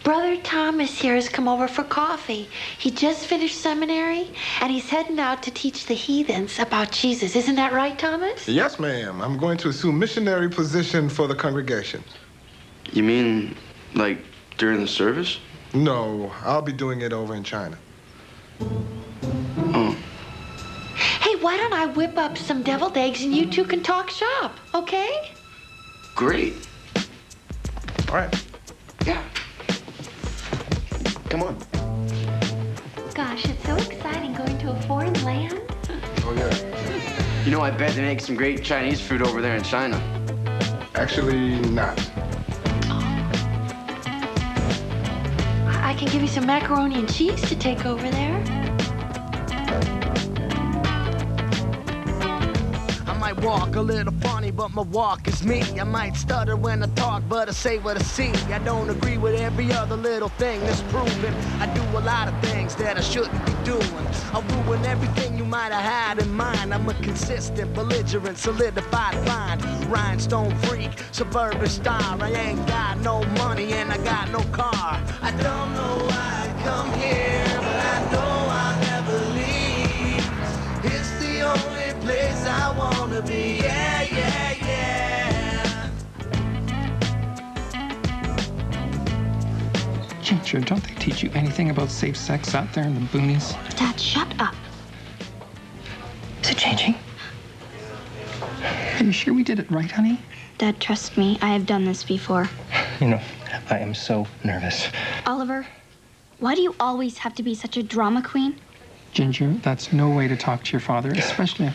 Brother Thomas here has come over for coffee. He just finished seminary, and he's heading out to teach the heathens about Jesus. Isn't that right, Thomas? Yes, ma'am. I'm going to assume missionary position for the congregation. You mean, like, during the service? No, I'll be doing it over in China. Oh. Hey, why don't I whip up some deviled eggs and you two can talk shop, okay? Great. All right. Yeah. Come on. Gosh, it's so exciting going to a foreign land. Oh, yeah. You know, I bet they make some great Chinese food over there in China. Actually, not. I can give you some macaroni and cheese to take over there. might walk a little funny, but my walk is me. I might stutter when I talk, but I say what I see. I don't agree with every other little thing that's proven. I do a lot of things that I shouldn't be doing. I'll ruin everything you might have had in mind. I'm a consistent, belligerent, solidified find. Rhinestone freak, suburban star. I ain't got no money and I got no car. I don't know why I come here, but I know I'll never leave. It's the only place I wanna be. Yeah, yeah, yeah. Ginger, don't they teach you anything about safe sex out there in the boonies? Dad, shut up. Is it changing? Are you sure we did it right, honey? Dad, trust me, I have done this before. You know, I am so nervous. Oliver, why do you always have to be such a drama queen? Ginger, that's no way to talk to your father, especially...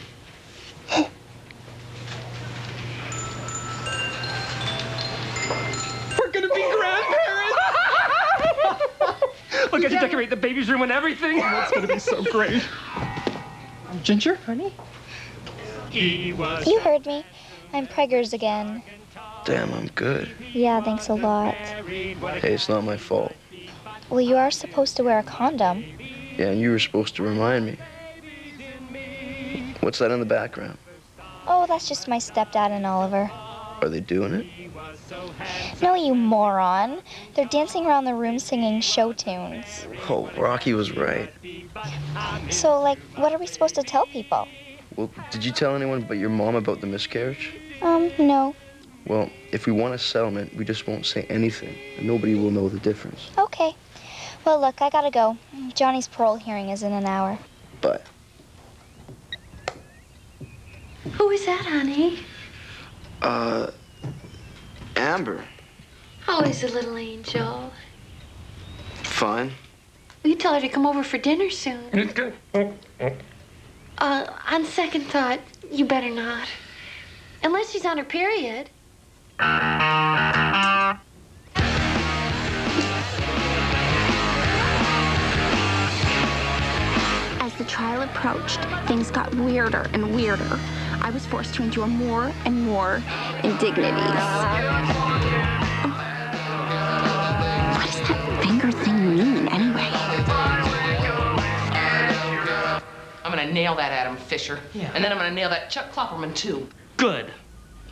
We're gonna be grandparents! Look, I can decorate the baby's room and everything. That's gonna be so great. Ginger, honey? You heard me. I'm preggers again. Damn, I'm good. Yeah, thanks a lot. Hey, it's not my fault. Well, you are supposed to wear a condom. Yeah, and you were supposed to remind me. What's that in the background? Oh, that's just my stepdad and Oliver. Are they doing it? No, you moron. They're dancing around the room singing show tunes. Oh, Rocky was right. So, like, what are we supposed to tell people? Well, did you tell anyone but your mom about the miscarriage? No. Well, if we want a settlement, we just won't say anything, and nobody will know the difference. Okay. Well, look, I gotta go. Johnny's parole hearing is in an hour. But Who is that, honey? Amber. Oh, he's a little angel. Fine. Will you tell her to come over for dinner soon? On second thought, you better not. Unless she's on her period. As the trial approached, things got weirder and weirder. I was forced to endure more and more indignities. What does that finger thing mean, anyway? I'm gonna nail that Adam Fisher. Yeah. And then I'm gonna nail that Chuck Klopperman, too. Good.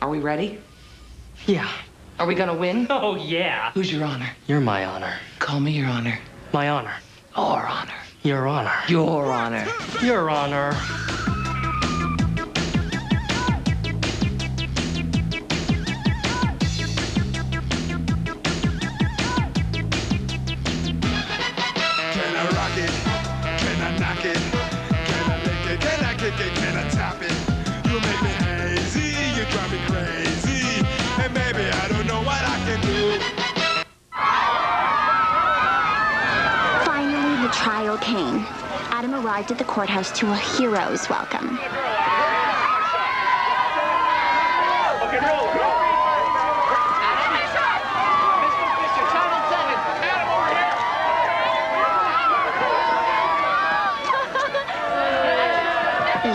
Are we ready? Yeah. Are we gonna win? Oh, yeah. Who's your honor? You're my honor. Call me your honor. My honor. Our honor. Your honor. Your honor. Your honor. Can I rock it? Can I knock it? Can I lick it? Can I kick it? Can I top it? You make me hazy, you drive me crazy, and maybe I don't know what I can do. Finally, the trial came. Adam arrived at the courthouse to a hero's welcome. Okay, roll.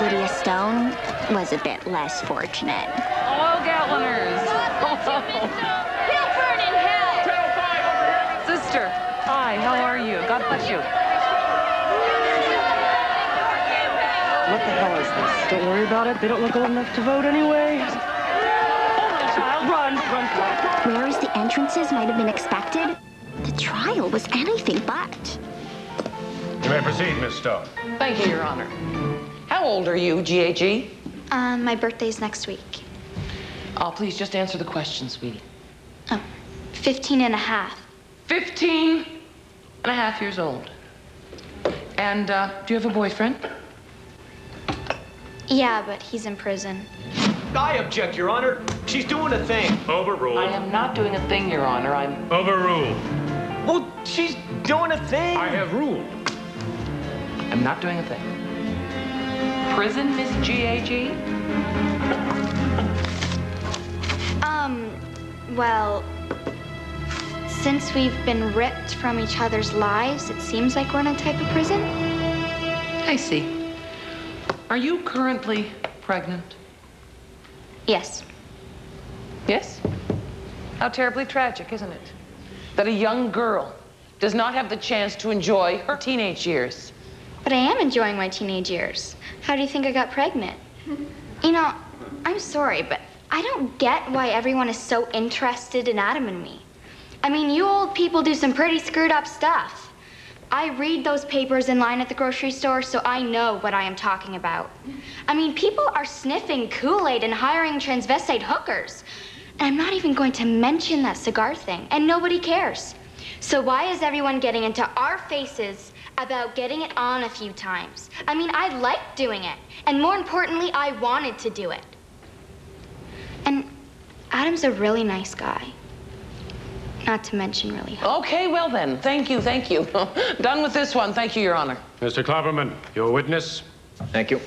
Lydia Stone was a bit less fortunate. Hello, Gatliners. He'll burn in hell! Sister, hi, how are you? God bless you. What the hell is this? Don't worry about it. They don't look old enough to vote anyway. Run. Whereas the entrances might have been expected, the trial was anything but. You may proceed, Miss Stone. Thank you, Your Honor. How old are you, GAG? My birthday's next week. Please just answer the question, sweetie. 15 and a half. 15 and a half years old. And, do you have a boyfriend? Yeah, but he's in prison. I object, Your Honor. She's doing a thing. Overruled. I am not doing a thing, Your Honor. I'm... Overruled. Well, she's doing a thing. I have ruled. I'm not doing a thing. Prison, Miss GAG? Well, since we've been ripped from each other's lives, it seems like we're in a type of prison. I see. Are you currently pregnant? Yes. Yes? How terribly tragic, isn't it? That a young girl does not have the chance to enjoy her teenage years. But I am enjoying my teenage years. How do you think I got pregnant? You know, I'm sorry, but I don't get why everyone is so interested in Adam and me. I mean, you old people do some pretty screwed up stuff. I read those papers in line at the grocery store, so I know what I am talking about. I mean, people are sniffing Kool-Aid and hiring transvestite hookers. And I'm not even going to mention that cigar thing, and nobody cares. So why is everyone getting into our faces about getting it on a few times? I mean, I liked doing it, and more importantly, I wanted to do it. And Adam's a really nice guy. Not to mention really hot. Okay, well then, thank you, thank you. Done with this one, thank you, Your Honor. Mr. Klopperman, your witness. Thank you.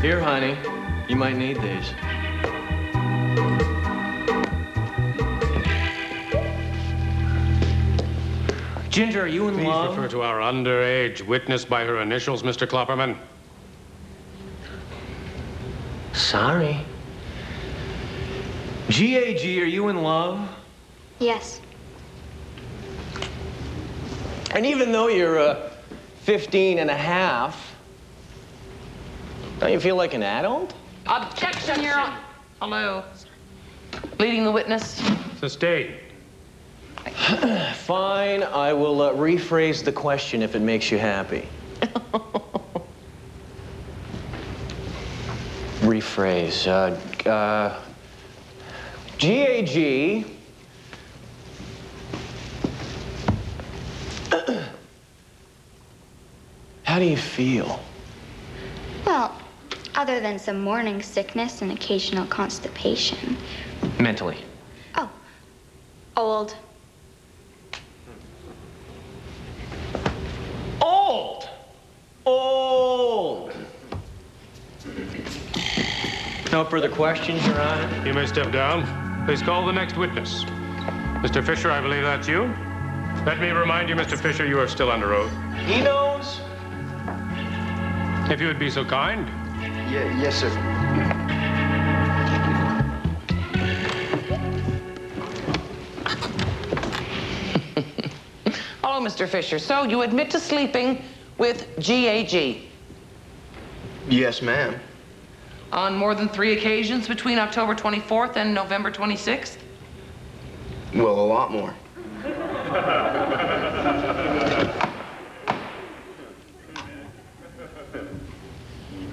Here, honey, you might need these. Ginger, are you in love? Please refer to our underage witness by her initials, Mr. Klopperman. Sorry. G.A.G., are you in love? Yes. And even though you're 15 and a half, don't you feel like an adult? Objection, Your Honor. Hello. Leading the witness. Sustained. Fine, I will rephrase the question if it makes you happy. Rephrase. G.A.G. How do you feel? Well, other than some morning sickness and occasional constipation. Mentally. Oh, old. Old! Old! No further questions, Your Honor? You may step down. Please call the next witness. Mr. Fisher, I believe that's you. Let me remind you, Mr. Fisher, you are still under oath. He knows. If you would be so kind. Yes, sir. Hello, Mr. Fisher. So you admit to sleeping with G.A.G.? Yes, ma'am. On more than 3 occasions between October 24th and November 26th? Well, a lot more.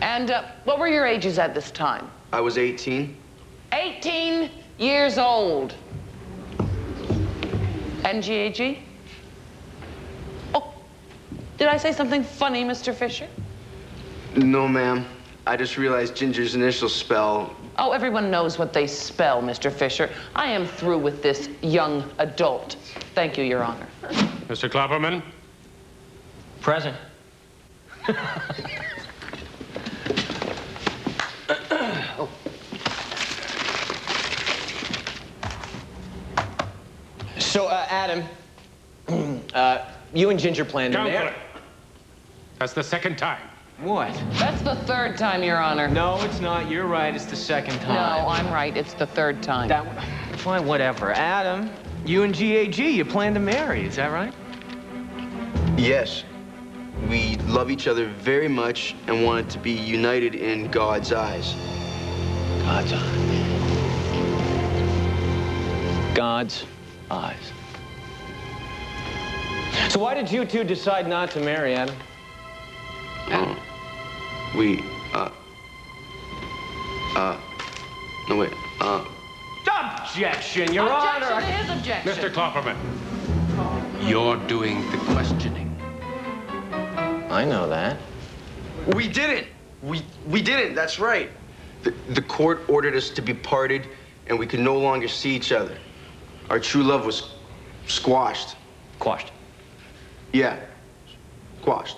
And what were your ages at this time? I was 18. 18 years old. And G.A.G.? Oh, did I say something funny, Mr. Fisher? No, ma'am. I just realized Ginger's initials spell... Oh, everyone knows what they spell, Mr. Fisher. I am through with this young adult. Thank you, Your Honor. Mr. Klopperman? Present. Oh. So, Adam, you and Ginger plan to marry. That's the second time. What? That's the 3rd time, Your Honor. No, it's not. You're right. It's the 2nd time. No, I'm right. It's the 3rd time. Fine, whatever. Adam, you and G.A.G., you plan to marry. Is that right? Yes. We love each other very much and wanted to be united in God's eyes. God's eyes. God's eyes. So why did you two decide not to marry, Adam? No, wait, Objection, Your Honor! Objection to his objection. Mr. Klopperman, you're doing the questioning. I know that. We didn't. We didn't, that's right. The court ordered us to be parted, and we could no longer see each other. Our true love was squashed. Quashed? Yeah, squashed.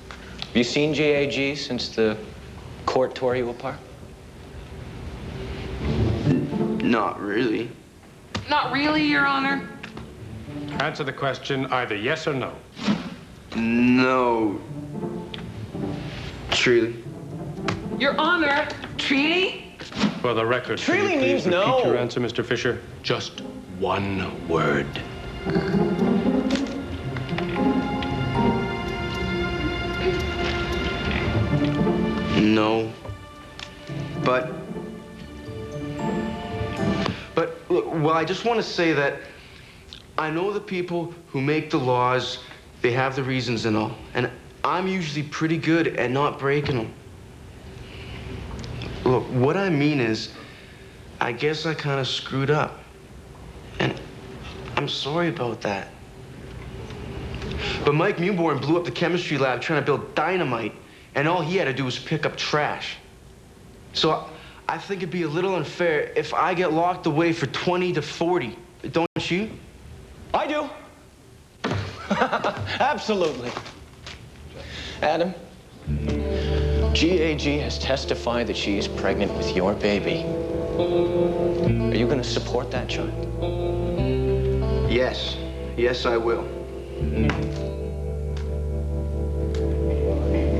Have you seen G.A.G. since the court tore you apart? Not really. Not really, Your Honor. Answer the question either yes or no. No. Treaty. Your Honor, treaty? For the record, Treaty could you means please repeat no. your answer, Mr. Fisher? Just one word. No. But look, well, I just want to say that I know the people who make the laws, they have the reasons and all. And I'm usually pretty good at not breaking them. Look, what I mean is, I guess I kind of screwed up. And I'm sorry about that. But Mike Mewborn blew up the chemistry lab trying to build dynamite, and all he had to do was pick up trash. So I think it'd be a little unfair if I get locked away for 20 to 40. Don't you? I do. Absolutely. Adam, GAG has testified that she is pregnant with your baby. Are you going to support that child? Yes. Yes, I will.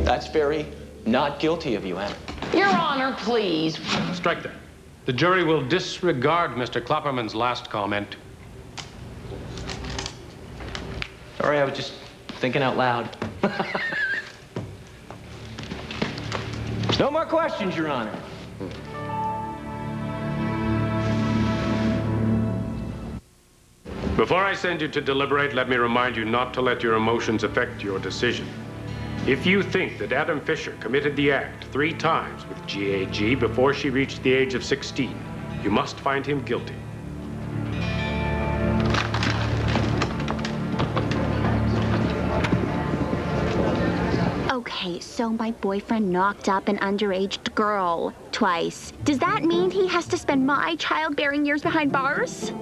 That's very not guilty of you, Adam. Your Honor, please. Strike that. The jury will disregard Mr. Klopperman's last comment. Sorry, I was just thinking out loud. No more questions, Your Honor. Before I send you to deliberate, let me remind you not to let your emotions affect your decision. If you think that Adam Fisher committed the act 3 times with GAG before she reached the age of 16, you must find him guilty. Okay, so my boyfriend knocked up an underage girl twice. Does that mean he has to spend my childbearing years behind bars?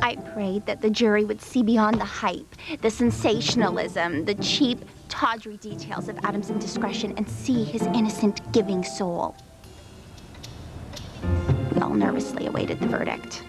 I prayed that the jury would see beyond the hype, the sensationalism, the cheap, tawdry details of Adam's indiscretion and see his innocent, giving soul. We all nervously awaited the verdict.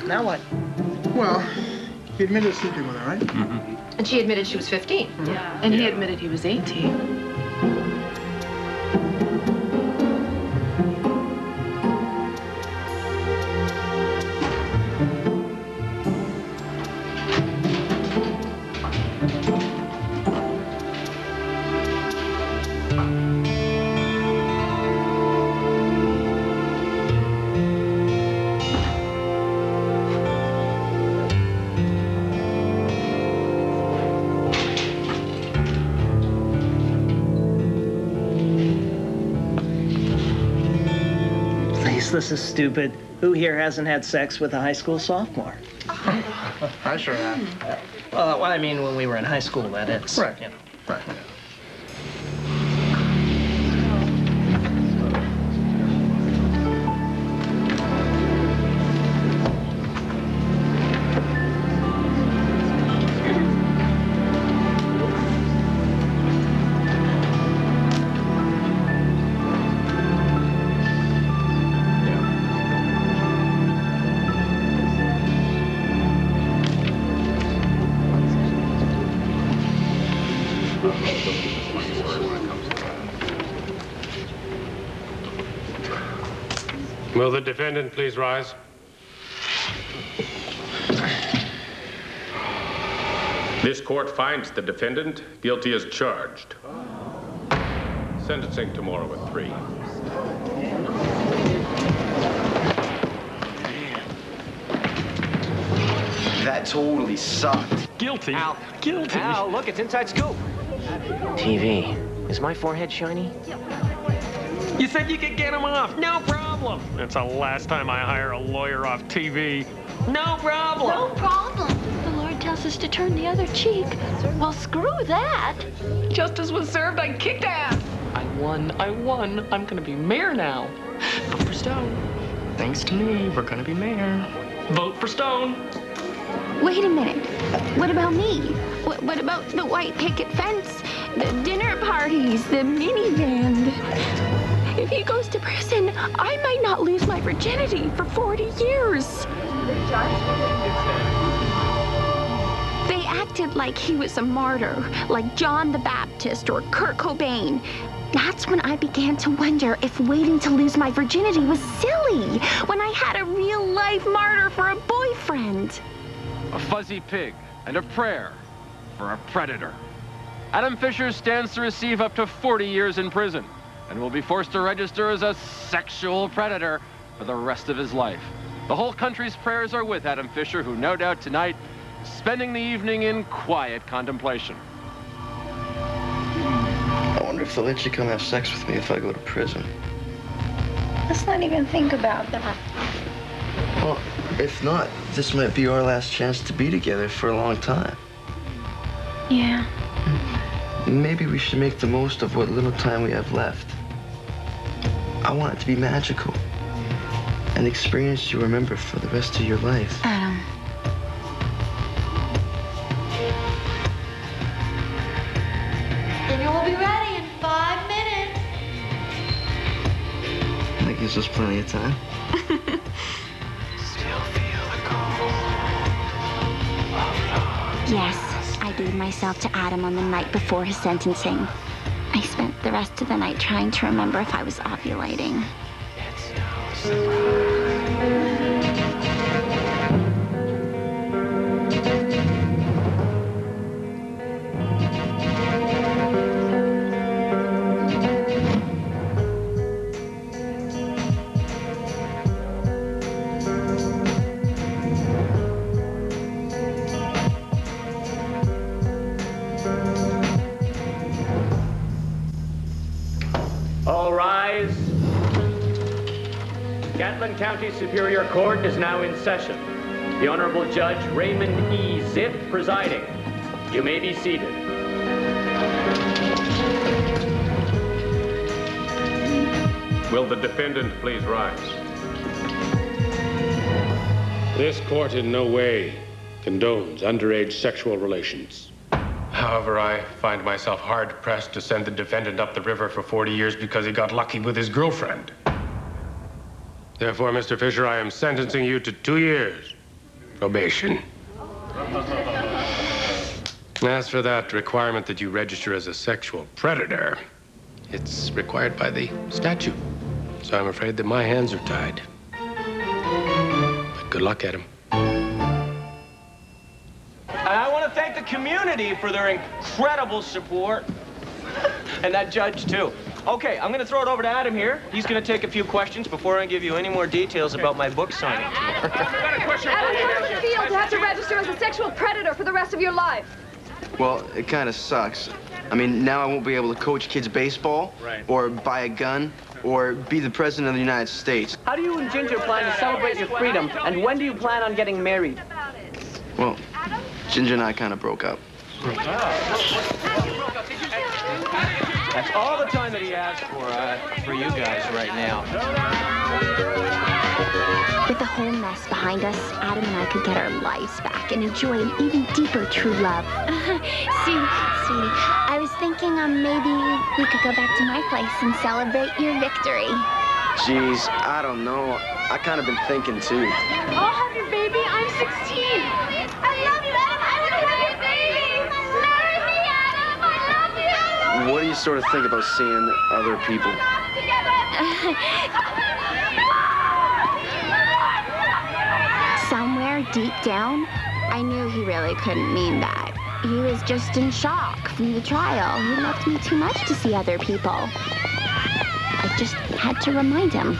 Now what? Well, he admitted sleeping with her, right? Mm-hmm. And she admitted she was 15. Yeah. And he admitted he was 18. This is stupid. Who here hasn't had sex with a high school sophomore? I sure have. Well, I mean, when we were in high school, that is. Right. You know. Right. Will the defendant please rise? This court finds the defendant guilty as charged. Sentencing tomorrow at 3. That totally sucked. Guilty. Al. Guilty. Al, look, it's Inside Scoop. TV. Is my forehead shiny? You said you could get him off. No problem. That's the last time I hire a lawyer off TV. No problem. No problem. The Lord tells us to turn the other cheek. Well, screw that. Justice was served. I kicked ass. I won. I'm gonna be mayor now. Vote for Stone. Thanks to me, we're gonna be mayor. Vote for Stone. Wait a minute. What about me? What about the white picket fence, the dinner parties, the minivan? If he goes to prison, I might not lose my virginity for 40 years. They acted like he was a martyr, like John the Baptist or Kurt Cobain. That's when I began to wonder if waiting to lose my virginity was silly, when I had a real-life martyr for a boyfriend. A fuzzy pig and a prayer for a predator. Adam Fisher stands to receive up to 40 years in prison and will be forced to register as a sexual predator for the rest of his life. The whole country's prayers are with Adam Fisher, who no doubt tonight is spending the evening in quiet contemplation. I wonder if they'll let you come have sex with me if I go to prison. Let's not even think about that. Well, if not, this might be our last chance to be together for a long time. Yeah. Maybe we should make the most of what little time we have left. I want it to be magical. An experience you remember for the rest of your life. Adam. Dinner will be ready in 5 minutes. That gives us plenty of time. Yes, I gave myself to Adam on the night before his sentencing. I spent the rest of the night trying to remember if I was ovulating. All rise. Catlin County Superior Court is now in session. The Honorable Judge Raymond E. Zipp presiding. You may be seated. Will the defendant please rise? This court in no way condones underage sexual relations. However, I find myself hard-pressed to send the defendant up the river for 40 years because he got lucky with his girlfriend. Therefore, Mr. Fisher, I am sentencing you to 2 years probation. As for that requirement that you register as a sexual predator, it's required by the statute. So I'm afraid that my hands are tied. But good luck, Adam. I want to thank the community for their incredible support. And that judge, too. Okay, I'm going to throw it over to Adam here. He's going to take a few questions before I give you any more details about my book signing. Adam, how does it feel to have to register as a sexual predator for the rest of your life? Well, it kind of sucks. I mean, now I won't be able to coach kids baseball, or buy a gun, or be the president of the United States. How do you and Ginger plan to celebrate your freedom, and when do you plan on getting married? Well, Ginger and I kind of broke up. That's all the time that he asked for you guys right now. With the whole mess behind us, Adam and I could get our lives back and enjoy an even deeper true love. Sweetie, I was thinking maybe we could go back to my place and celebrate your victory. Jeez, I don't know. I kind of been thinking too. I'll have your baby. I'm 16. I love you, Adam. I will have your baby. Marry me, Adam. I love you. What do you sort of think about seeing other people? Somewhere deep down, I knew he really couldn't mean that. He was just in shock from the trial. He loved me too much to see other people. I just had to remind him.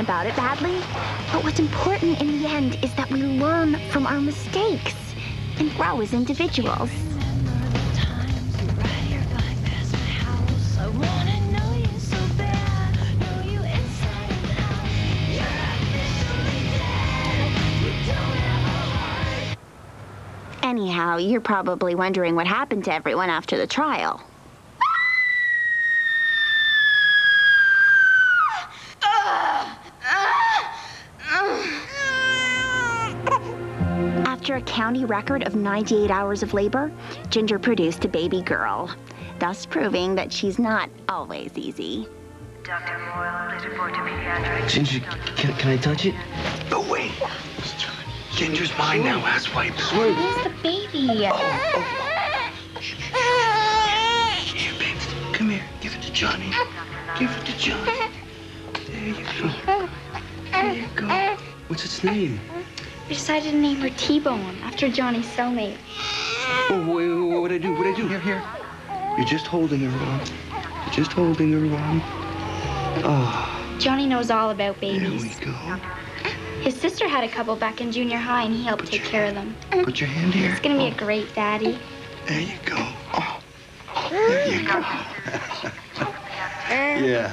about it badly. But what's important in the end is that we learn from our mistakes and grow as individuals. Anyhow, you're probably wondering what happened to everyone after the trial. After a county record of 98 hours of labor, Ginger produced a baby girl, thus proving that she's not always easy. Ginger, can I touch it? No way. Ginger's mine now, asswipe. Where's the baby? Here, babe. Come here. Give it to Johnny. Give it to Johnny. There you go. There you go. What's its name? We decided to name her T-Bone after Johnny's cellmate. Oh, wait, what'd I do? What'd I do? Here. You're just holding her wrong. You're just holding her wrong. Oh. Johnny knows all about babies. There we go. His sister had a couple back in junior high, and he helped take care of them. Put your hand here. He's gonna be a great daddy. There you go. Oh. There you go. Yeah.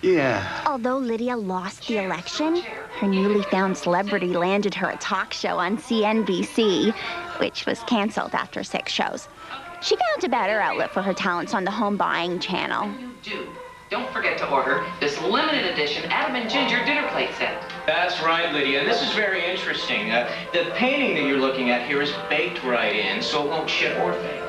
Yeah. Although Lydia lost the election, her newly found celebrity landed her a talk show on CNBC, which was canceled after 6 shows. She found a better outlet for her talents on the home buying channel. Don't forget to order this limited edition Adam and Ginger dinner plate set. That's right, Lydia, and this is very interesting. The painting that you're looking at here is baked right in, so it won't shit or fade.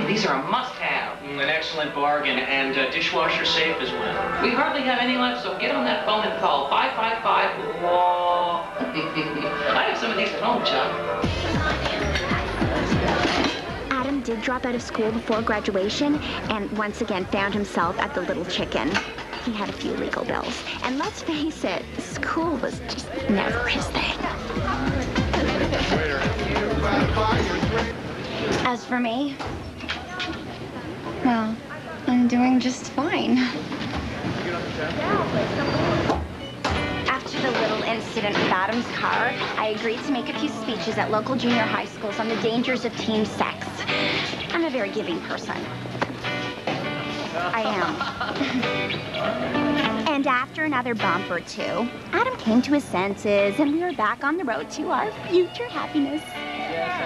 These are a must-have. An excellent bargain, and dishwasher safe as well. We hardly have any left, so get on that phone and call 555-LAW. I have some of these at home, Chuck. Adam did drop out of school before graduation and once again found himself at the Little Chicken. He had a few legal bills. And let's face it, school was just never his thing. As for me, well, I'm doing just fine. After the little incident with Adam's car, I agreed to make a few speeches at local junior high schools on the dangers of teen sex. I'm a very giving person. I am. And after another bump or two, Adam came to his senses and we were back on the road to our future happiness.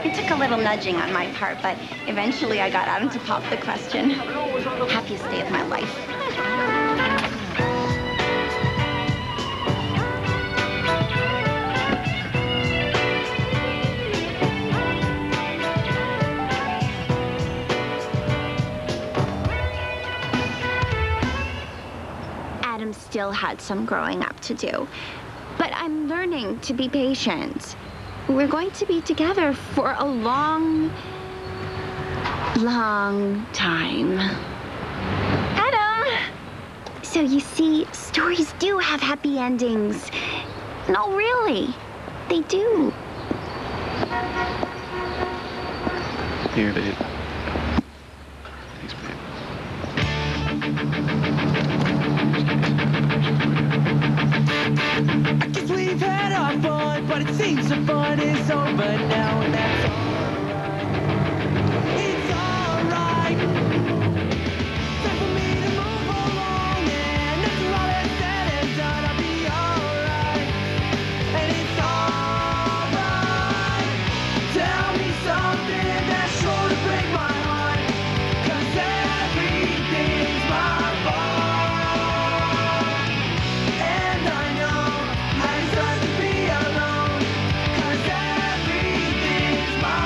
It took a little nudging on my part, but eventually I got Adam to pop the question. Happiest day of my life. Adam still had some growing up to do, but I'm learning to be patient. We're going to be together for a long, long time. Adam! So you see, stories do have happy endings. No, really, they do. Here, babe. Thanks, babe. I guess we've had our fun, but it seems the fun is over now, and that's alright. It's alright. Time for me to move along, and after all is said and done, I'll be alright. And it's alright. Tell me something that's sure to break my heart, 'cause everything's my fault. And I know I deserve to be alone, 'cause everything's my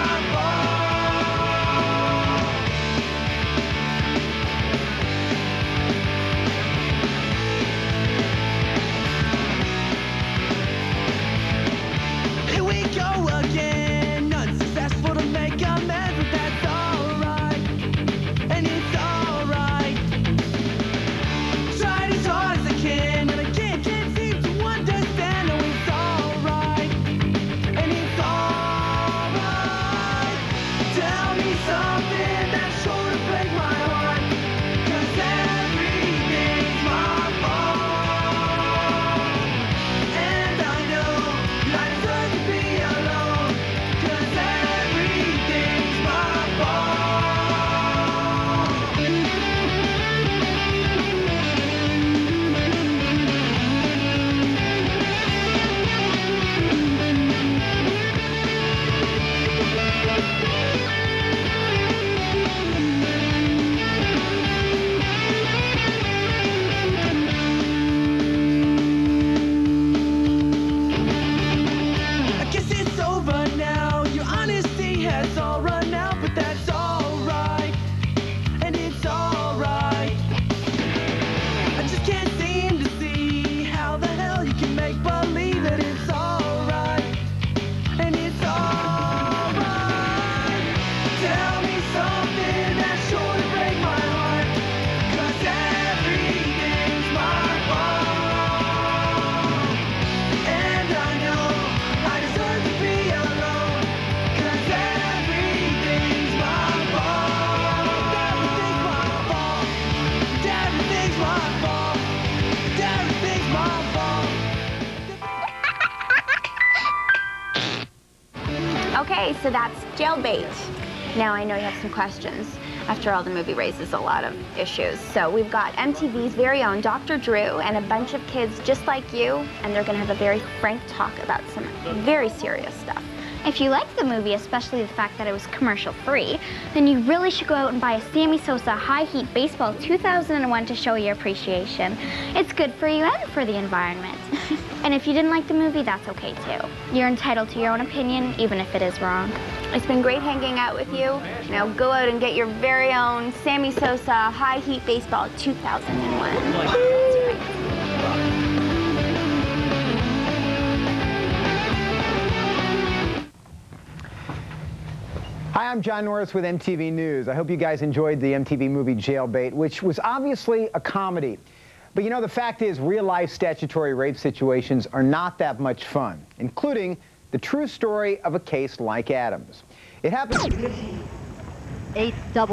Okay, so that's Jailbait. Now I know you have some questions. After all, the movie raises a lot of issues. So we've got MTV's very own Dr. Drew and a bunch of kids just like you, and they're gonna have a very frank talk about some very serious stuff. If you like the movie, especially the fact that it was commercial-free, then you really should go out and buy a Sammy Sosa High Heat Baseball 2001 to show your appreciation. It's good for you and for the environment. And if you didn't like the movie, that's okay too. You're entitled to your own opinion, even if it is wrong. It's been great hanging out with you. Now go out and get your very own Sammy Sosa High Heat Baseball 2001. That's right. Hi, I'm John Norris with MTV News. I hope you guys enjoyed the MTV movie Jailbait, which was obviously a comedy. But you know, the fact is, real-life statutory rape situations are not that much fun, including the true story of a case like Adam's. It happened... 8 double